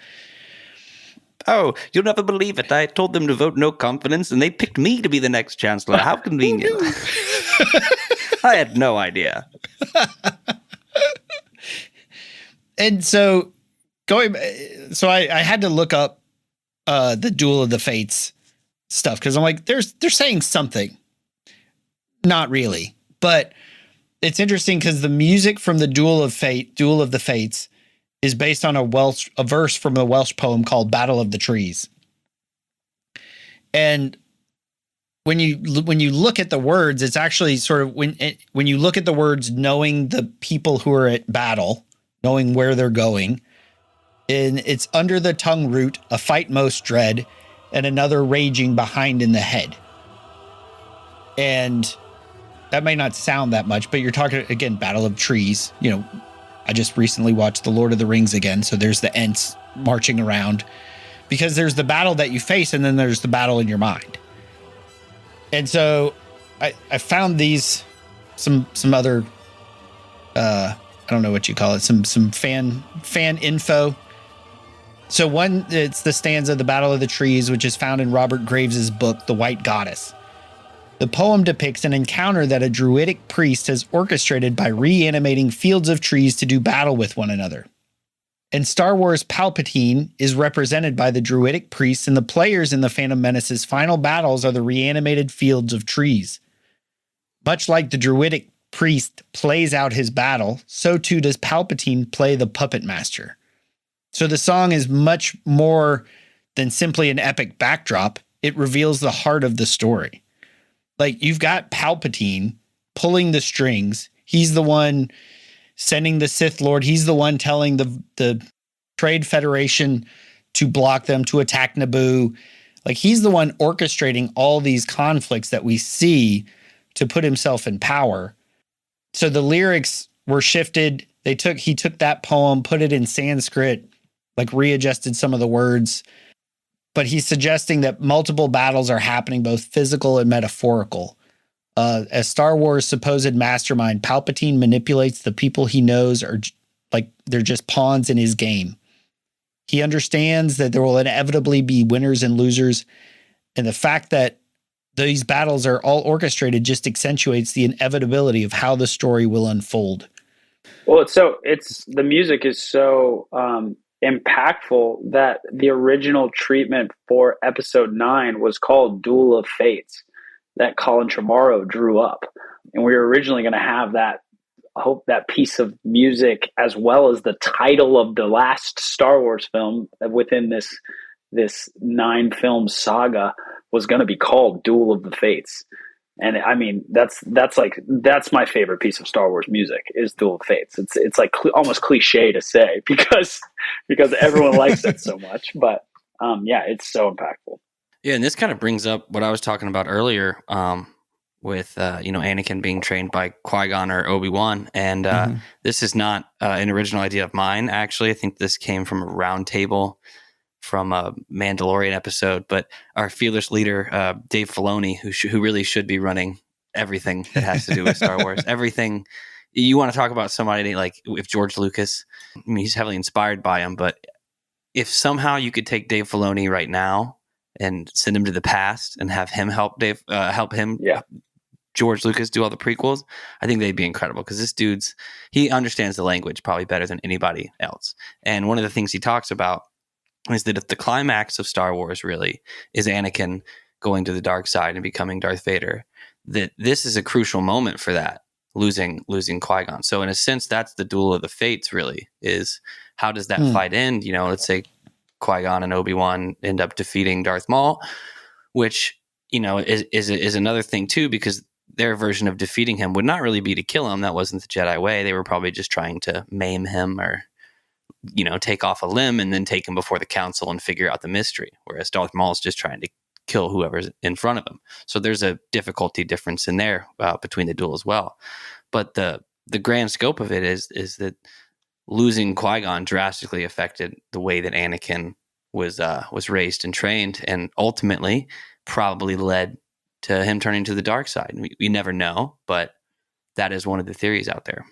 Speaker 5: Oh, you'll never believe it. I told them to vote no confidence, and they picked me to be the next chancellor. How convenient. I had no idea.
Speaker 1: And so I had to look up the Duel of the Fates stuff because I'm like, they're saying something. Not really, but it's interesting because the music from the Duel of the Fates, is based on a verse from a Welsh poem called "Battle of the Trees." And when you look at the words, it's actually sort of when you look at the words, knowing the people who are at battle, knowing where they're going, and it's under the tongue root, a fight most dread, and another raging behind in the head. And that may not sound that much, but you're talking, again, Battle of Trees. You know, I just recently watched The Lord of the Rings again, so there's the Ents marching around. Because there's the battle that you face, and then there's the battle in your mind. And so I found some other, I don't know what you call it, some fan info. So one, it's the stanza, The Battle of the Trees, which is found in Robert Graves's book, The White Goddess. The poem depicts an encounter that a druidic priest has orchestrated by reanimating fields of trees to do battle with one another. In Star Wars, Palpatine is represented by the druidic priests, and the players in the Phantom Menace's final battles are the reanimated fields of trees. Much like the druidic priest plays out his battle, so too does Palpatine play the puppet master. So the song is much more than simply an epic backdrop. It reveals the heart of the story. Like, you've got Palpatine pulling the strings. He's the one sending the Sith Lord. He's the one telling the Trade Federation to block them, to attack Naboo. Like, he's the one orchestrating all these conflicts that we see to put himself in power. So the lyrics were shifted. He took that poem, put it in Sanskrit, like readjusted some of the words. But he's suggesting that multiple battles are happening, both physical and metaphorical. As Star Wars' supposed mastermind, Palpatine manipulates the people he knows are like they're just pawns in his game. He understands that there will inevitably be winners and losers, and the fact that these battles are all orchestrated just accentuates the inevitability of how the story will unfold.
Speaker 3: Well, the music is so impactful that the original treatment for episode 9 was called Duel of Fates, that Colin Trevorrow drew up. And we were originally going to have that piece of music as well as the title of the last Star Wars film within this 9-film saga was going to be called Duel of the Fates. And I mean, that's my favorite piece of Star Wars music is Duel of Fates. It's like almost cliche to say because everyone likes it so much, but yeah, it's so impactful.
Speaker 5: Yeah, and this kind of brings up what I was talking about earlier with Anakin being trained by Qui-Gon or Obi-Wan, and this is not an original idea of mine. Actually, I think this came from a round table from a Mandalorian episode, but our fearless leader, Dave Filoni, who really should be running everything that has to do with Star Wars. Everything. You want to talk about somebody like if George Lucas, I mean, he's heavily inspired by him, but if somehow you could take Dave Filoni right now and send him to the past and have him help George Lucas do all the prequels, I think they'd be incredible because this he understands the language probably better than anybody else. And one of the things he talks about is that if the climax of Star Wars really is Anakin going to the dark side and becoming Darth Vader, that this is a crucial moment for that, losing Qui-Gon. So in a sense, that's the Duel of the Fates really, is how does that fight end? You know, let's say Qui-Gon and Obi-Wan end up defeating Darth Maul, which, you know, is another thing too, because their version of defeating him would not really be to kill him. That wasn't the Jedi way. They were probably just trying to maim him or, you know, take off a limb and then take him before the council and figure out the mystery. Whereas Darth Maul is just trying to kill whoever's in front of him. So there's a difficulty difference in there between the duel as well. But the grand scope of it is that losing Qui-Gon drastically affected the way that Anakin was raised and trained, and ultimately probably led to him turning to the dark side. We never know, but that is one of the theories out there.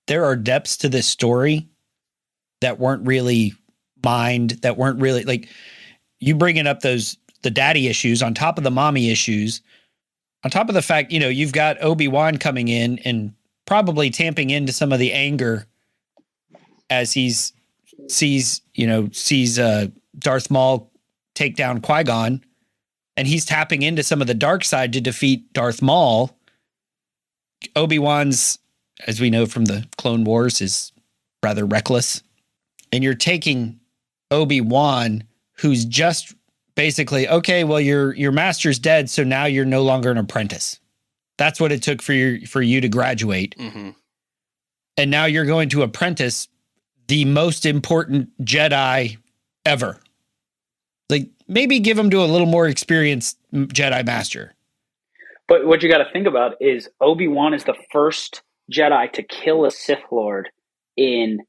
Speaker 1: There are depths to this story that weren't really mined, that weren't really like you bringing up the daddy issues on top of the mommy issues, on top of the fact, you've got Obi-Wan coming in and probably tamping into some of the anger as sees Darth Maul take down Qui-Gon, and he's tapping into some of the dark side to defeat Darth Maul. Obi-Wan's, as we know from the Clone Wars, is rather reckless. And you're taking Obi-Wan, who's just basically, okay, well, your master's dead, so now you're no longer an apprentice. That's what it took for you to graduate.
Speaker 5: Mm-hmm.
Speaker 1: And now you're going to apprentice the most important Jedi ever. Like, maybe give him to a little more experienced Jedi master.
Speaker 3: But what you got to think about is Obi-Wan is the first Jedi to kill a Sith Lord in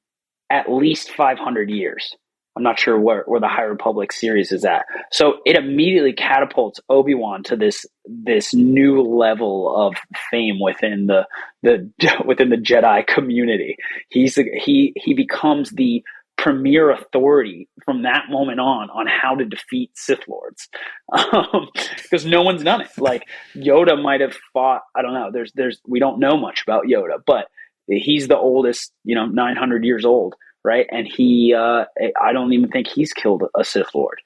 Speaker 3: at least 500 years. I'm not sure where the High Republic series is at. So it immediately catapults Obi-Wan to this new level of fame within the Jedi community. He becomes the premier authority from that moment on how to defeat Sith Lords, because no one's done it. Like Yoda might have fought. I don't know. We don't know much about Yoda, but he's the oldest. 900 years old, right? And I don't even think he's killed a Sith Lord.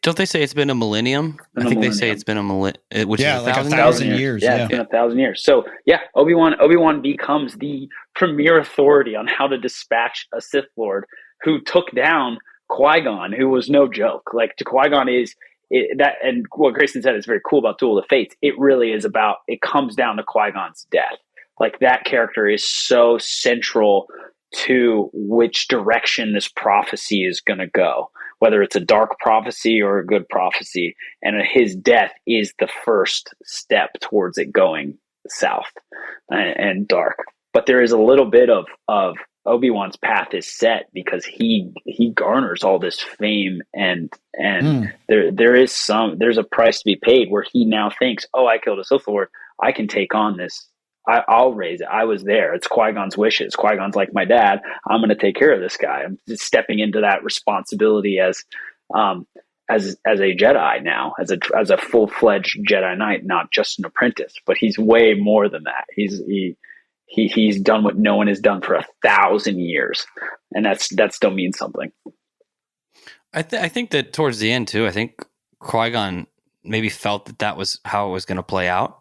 Speaker 5: Don't they say it's been a millennium? I think they say it's been a millennium, which is
Speaker 1: like 1,000 years.
Speaker 3: Yeah, it's been 1,000 years. So yeah, Obi-Wan becomes the premier authority on how to dispatch a Sith Lord who took down Qui-Gon, who was no joke. Like Qui-Gon that, and what Grayson said is very cool about Duel of the Fates. It really is about, it comes down to Qui-Gon's death. Like that character is so central to which direction this prophecy is going to go, whether it's a dark prophecy or a good prophecy. And his death is the first step towards it going south and dark. But there is a little bit of Obi-Wan's path is set because he garners all this fame and there's a price to be paid where he now thinks, oh, I killed a Sith Lord, I can take on this. I'll raise it. I was there. It's Qui-Gon's wishes. Qui-Gon's like my dad. I'm going to take care of this guy. I'm just stepping into that responsibility as a Jedi now, as a full-fledged Jedi Knight, not just an apprentice. But he's way more than that. He's done what no one has done for 1,000 years, and that still means something.
Speaker 5: I think that towards the end too, I think Qui-Gon maybe felt that was how it was going to play out.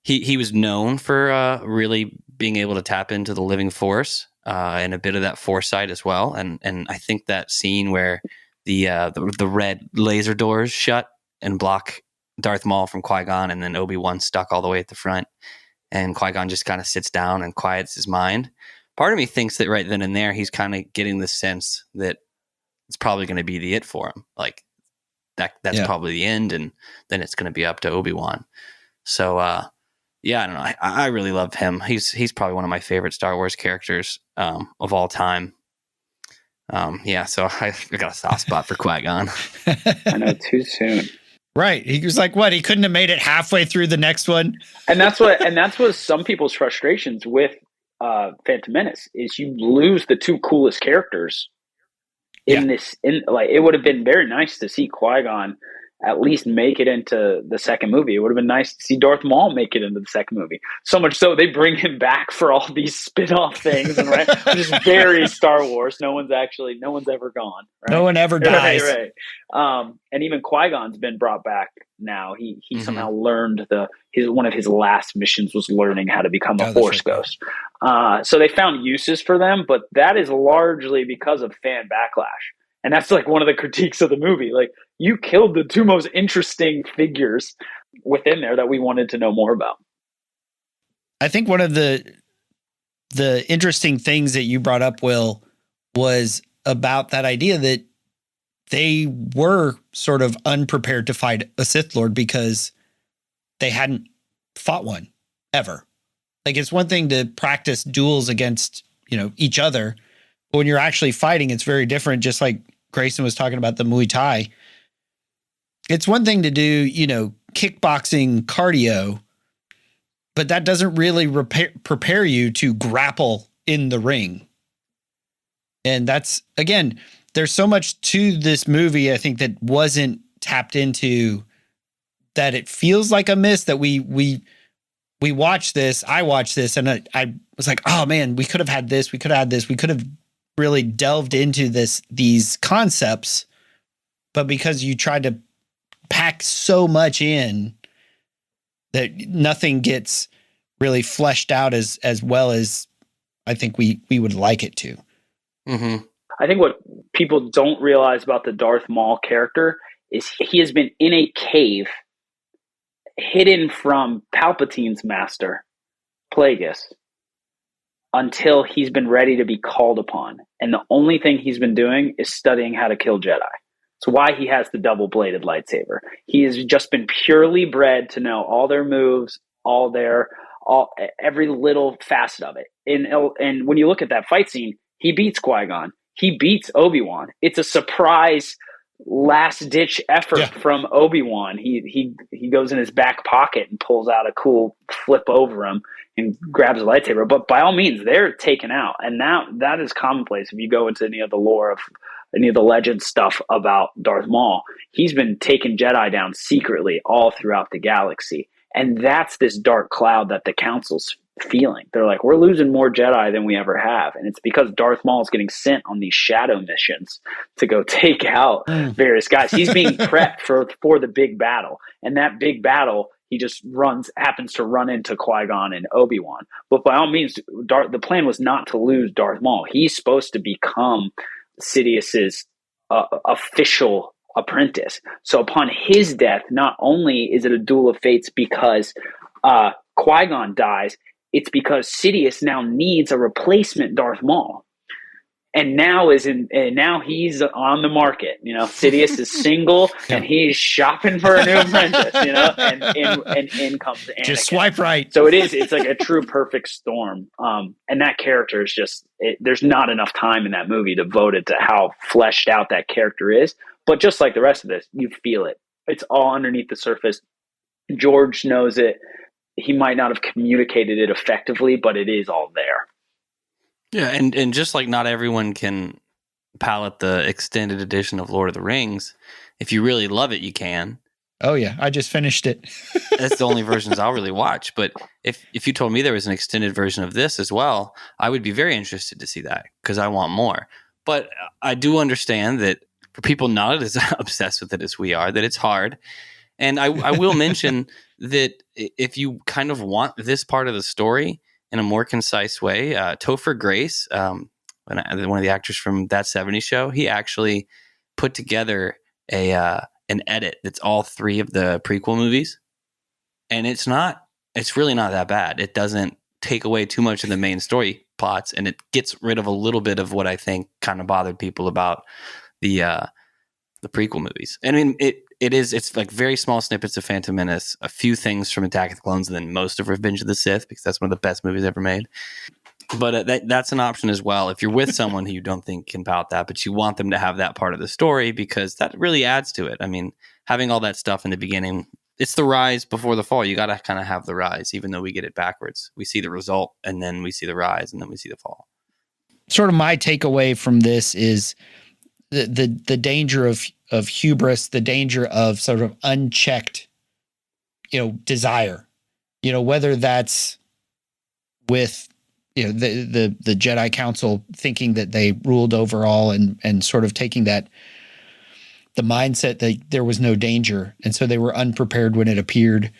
Speaker 5: He was known for really being able to tap into the living force and a bit of that foresight as well. And I think that scene where the red laser doors shut and block Darth Maul from Qui-Gon, and then Obi-Wan stuck all the way at the front, and Qui-Gon just kind of sits down and quiets his mind. Part of me thinks that right then and there, he's kind of getting the sense that it's probably going to be the it for him. Like that's probably the end, and then it's going to be up to Obi-Wan. So, yeah, I don't know. I really love him. He's probably one of my favorite Star Wars characters of all time. So I got a soft spot for Qui-Gon.
Speaker 3: I know, too soon.
Speaker 1: Right. He was like, what? He couldn't have made it halfway through the next one.
Speaker 3: And that's what some people's frustrations with Phantom Menace is. You lose the two coolest characters in this. It would have been very nice to see Qui-Gon at least make it into the second movie. It would have been nice to see Darth Maul make it into the second movie. So much so they bring him back for all these spin-off things, and right, which is very Star Wars. No one's ever gone. Right?
Speaker 1: No one ever dies.
Speaker 3: Right. And even Qui-Gon's been brought back now. He somehow learned one of his last missions was learning how to become a Force Ghost. So they found uses for them, but that is largely because of fan backlash. And that's like one of the critiques of the movie. Like, you killed the two most interesting figures within there that we wanted to know more about.
Speaker 1: I think one of the interesting things that you brought up, Will, was about that idea that they were sort of unprepared to fight a Sith Lord because they hadn't fought one ever. Like, it's one thing to practice duels against, each other. But when you're actually fighting, it's very different. Just like Grayson was talking about the Muay Thai. it's one thing to do, kickboxing cardio, but that doesn't really prepare you to grapple in the ring. And that's, again, there's so much to this movie, I think, that wasn't tapped into, that it feels like a miss, that we watched this, I watched this, and I was like, oh man, we could have had this, we could have really delved into these concepts, but because you tried to pack so much in, that nothing gets really fleshed out as well as I think we would like it to.
Speaker 5: Mm-hmm.
Speaker 3: I think what people don't realize about the Darth Maul character is he has been in a cave, hidden from Palpatine's master, Plagueis, until he's been ready to be called upon. And the only thing he's been doing is studying how to kill Jedi. It's why he has the double-bladed lightsaber. He has just been purely bred to know all their moves, every little facet of it. And when you look at that fight scene, he beats Qui-Gon. He beats Obi-Wan. It's a surprise last-ditch effort from Obi-Wan. He goes in his back pocket and pulls out a cool flip over him and grabs a lightsaber. But by all means, they're taken out. And that is commonplace if you go into any of the lore of any of the legend stuff about Darth Maul. He's been taking Jedi down secretly all throughout the galaxy. And that's this dark cloud that the Council's feeling. They're like, we're losing more Jedi than we ever have. And it's because Darth Maul is getting sent on these shadow missions to go take out various guys. He's being prepped for the big battle. And that big battle, he just happens to run into Qui-Gon and Obi-Wan. But by all means, the plan was not to lose Darth Maul. He's supposed to become Sidious's official apprentice. So upon his death, not only is it a duel of fates because Qui-Gon dies, it's because Sidious now needs a replacement Darth Maul. And now he's on the market. Sidious is single and he's shopping for a new apprentice, and in comes Anakin.
Speaker 1: Just swipe right.
Speaker 3: So it's like a true perfect storm. And that character is there's not enough time in that movie devoted to how fleshed out that character is. But just like the rest of this, you feel it. It's all underneath the surface. George knows it. He might not have communicated it effectively, but it is all there.
Speaker 5: Yeah, and just like not everyone can palate the extended edition of Lord of the Rings, if you really love it, you can.
Speaker 1: Oh yeah, I just finished it.
Speaker 5: That's the only versions I'll really watch. But if you told me there was an extended version of this as well, I would be very interested to see that because I want more. But I do understand that for people not as obsessed with it as we are, that it's hard. And I will mention that if you kind of want this part of the story in a more concise way, Topher Grace, one of the actors from That 70s Show, he actually put together an edit that's all three of the prequel movies. And it's really not that bad. It doesn't take away too much of the main story plots, and it gets rid of a little bit of what I think kind of bothered people about the prequel movies. I mean, it's like very small snippets of Phantom Menace, a few things from Attack of the Clones, and then most of Revenge of the Sith, because that's one of the best movies ever made. But that's an option as well if you're with someone who you don't think can pout that, but you want them to have that part of the story because that really adds to it. I mean, having all that stuff in the beginning, it's the rise before the fall. You got to kind of have the rise, even though we get it backwards. We see the result, and then we see the rise, and then we see the fall.
Speaker 1: Sort of my takeaway from this is the danger of hubris, the danger of sort of unchecked, desire, whether that's with, the Jedi Council thinking that they ruled over all and sort of taking the mindset that there was no danger. And so they were unprepared when it appeared.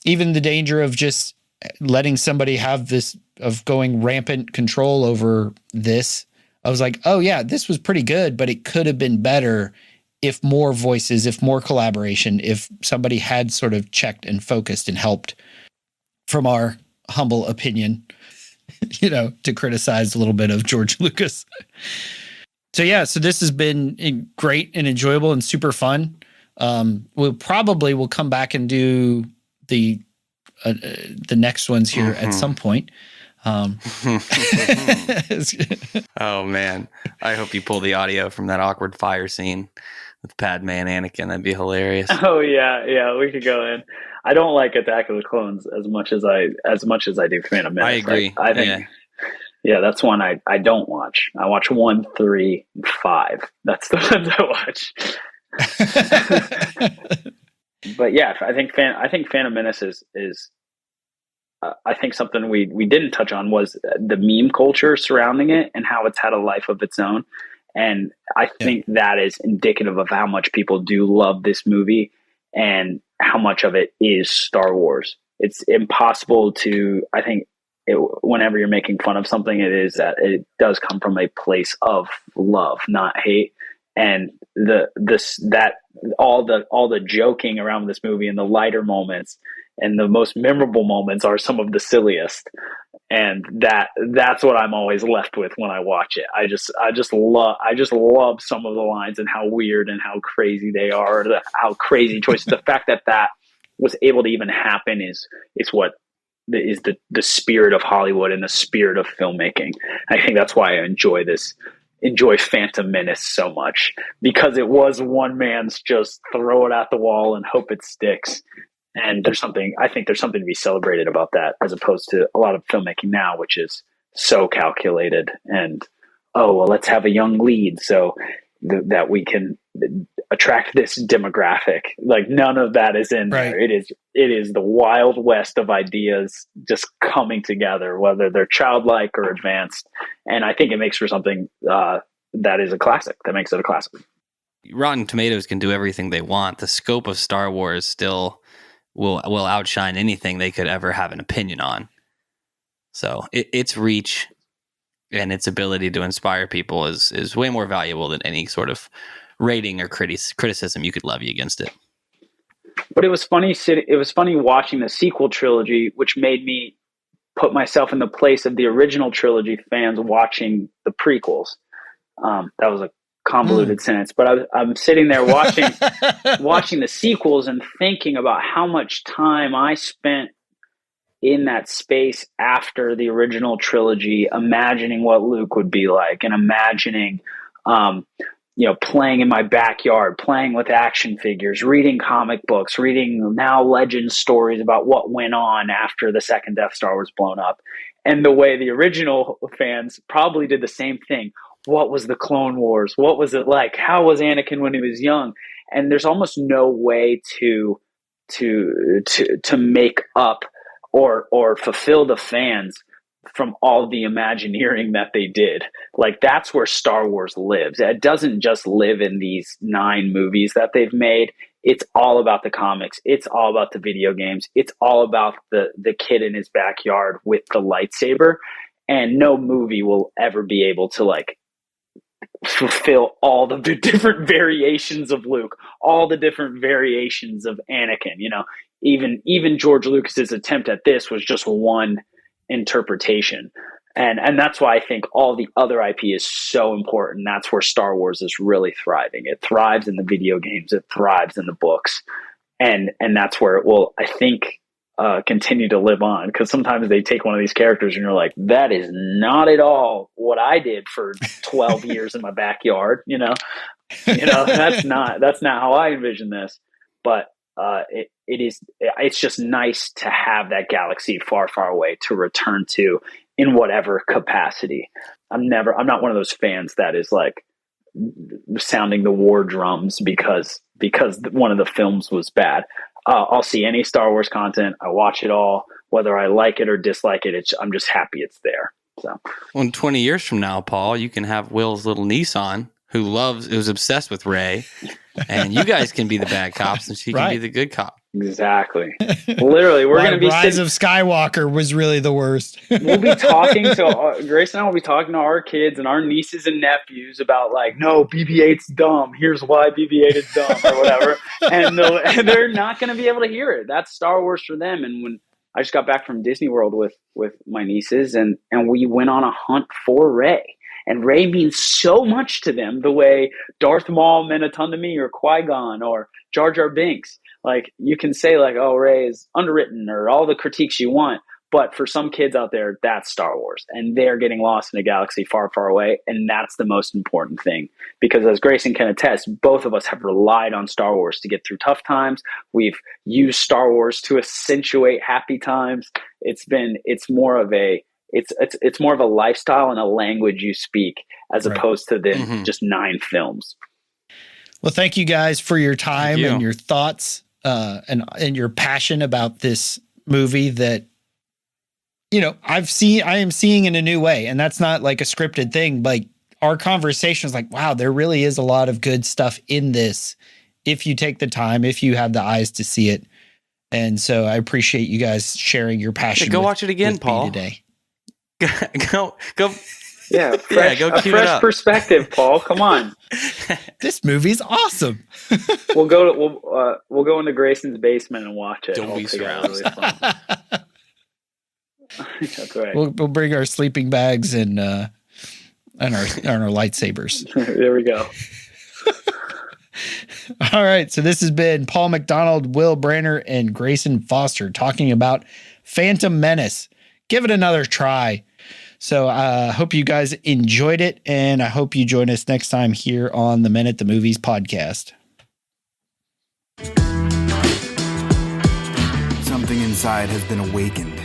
Speaker 1: Even the danger of just letting somebody have this, of going rampant control over this. I was like, oh yeah, this was pretty good, but it could have been better if more voices, if more collaboration, if somebody had sort of checked and focused and helped, from our humble opinion, to criticize a little bit of George Lucas. So this has been great and enjoyable and super fun. We'll come back and do the next ones here at some point.
Speaker 5: Oh man, I hope you pull the audio from that awkward fire scene. with Padme and Anakin. That'd be hilarious.
Speaker 3: Oh yeah, we could go in. I don't like Attack of the Clones as much as I do Phantom Menace.
Speaker 5: I agree.
Speaker 3: I think that's one I don't watch. I watch 1, 3, and 5. That's the ones I watch. But yeah, I think Phantom Menace is I think something we didn't touch on was the meme culture surrounding it and how it's had a life of its own. And I think that is indicative of how much people do love this movie and how much of it is Star Wars. It's impossible to, I think, whenever you're making fun of something, it is that it does come from a place of love, not hate. And all the joking around this movie and the lighter moments and the most memorable moments are some of the silliest. And that's what I'm always left with when I watch it. I just love some of the lines and how weird and how crazy they are, how crazy choices. The fact that was able to even happen is what is the spirit of Hollywood and the spirit of filmmaking. I think that's why I enjoy Phantom Menace so much, because it was one man's just throw it at the wall and hope it sticks. And I think there's something to be celebrated about that, as opposed to a lot of filmmaking now, which is so calculated and, let's have a young lead so that we can attract this demographic. Like, none of that is in there. It is the wild west of ideas just coming together, whether they're childlike or advanced. And I think it makes for something that is a classic. That makes it a classic.
Speaker 5: Rotten Tomatoes can do everything they want. The scope of Star Wars still will outshine anything they could ever have an opinion on. So its reach and its ability to inspire people is way more valuable than any sort of rating or criticism you could levy against it.
Speaker 3: But it was funny watching the sequel trilogy, which made me put myself in the place of the original trilogy fans watching the prequels. That was a convoluted sentence, but I'm sitting there watching the sequels and thinking about how much time I spent in that space after the original trilogy, imagining what Luke would be like, and imagining playing in my backyard, playing with action figures, reading comic books, reading now legend stories about what went on after the second Death Star was blown up. And the way the original fans probably did the same thing. What was the Clone Wars? What was it like? How was Anakin when he was young? And there's almost no way to make up or fulfill the fans from all the Imagineering that they did. Like, that's where Star Wars lives. It doesn't just live in these 9 movies that they've made. It's all about the comics. It's all about the video games. It's all about the kid in his backyard with the lightsaber. And no movie will ever be able to fulfill all the different variations of Luke, all the different variations of Anakin. Even George Lucas's attempt at this was just one interpretation. And that's why I think all the other IP is so important. That's where Star Wars is really thriving. It thrives in the video games. It thrives in the books. And that's where it will, I think, continue to live on, because sometimes they take one of these characters and you're like, that is not at all what I did for 12 years in my backyard. That's not how I envision this. But it's just nice to have that galaxy far, far away to return to in whatever capacity. I'm not one of those fans that is like sounding the war drums because one of the films was bad. I'll see any Star Wars content. I watch it all, whether I like it or dislike it. I'm just happy it's there. So,
Speaker 5: well, in 20 years from now, Paul, you can have Will's little niece on who's obsessed with Rey, and you guys can be the bad cops and she can be the good cop.
Speaker 3: Exactly. Literally, we're going to be
Speaker 1: Rise of Skywalker was really the worst.
Speaker 3: We'll be talking to Grace and I will be talking to our kids and our nieces and nephews about no, BB-8's dumb. Here's why BB-8 is dumb or whatever. And they're not going to be able to hear it. That's Star Wars for them. And when I just got back from Disney World with my nieces and we went on a hunt for Rey. And Rey means so much to them, the way Darth Maul meant a ton to me, or Qui-Gon, or Jar Jar Binks. You can say oh, Rey is underwritten, or all the critiques you want, But for some kids out there, that's Star Wars, and they're getting lost in a galaxy far, far away. And that's the most important thing, because as Grayson can attest, both of us have relied on Star Wars to get through tough times. We've used Star Wars to accentuate happy times. It's more of a lifestyle and a language you speak, as opposed to just 9 films.
Speaker 1: Well, thank you guys for your time and your thoughts and your passion about this movie that, I am seeing in a new way. And that's not like a scripted thing. Like, our conversation is like, wow, there really is a lot of good stuff in this if you take the time, if you have the eyes to see it. And so I appreciate you guys sharing your passion.
Speaker 5: Go watch it again, Paul.
Speaker 1: Today.
Speaker 5: go.
Speaker 3: Yeah,
Speaker 5: go cue it up.
Speaker 3: Perspective, Paul. Come on.
Speaker 1: This movie's awesome.
Speaker 3: We'll go into Grayson's basement and watch it.
Speaker 4: Don't be surrounded.
Speaker 3: That's right.
Speaker 1: We'll bring our sleeping bags and our lightsabers.
Speaker 3: There we go.
Speaker 1: All right. So this has been Paul McDonald, Will Branner, and Grayson Foster talking about Phantom Menace. Give it another try. So I hope you guys enjoyed it, and I hope you join us next time here on the Men at the Movies podcast.
Speaker 6: Something inside has been awakened.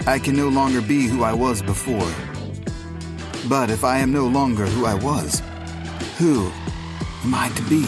Speaker 6: I can no longer be who I was before. But if I am no longer who I was, who am I to be?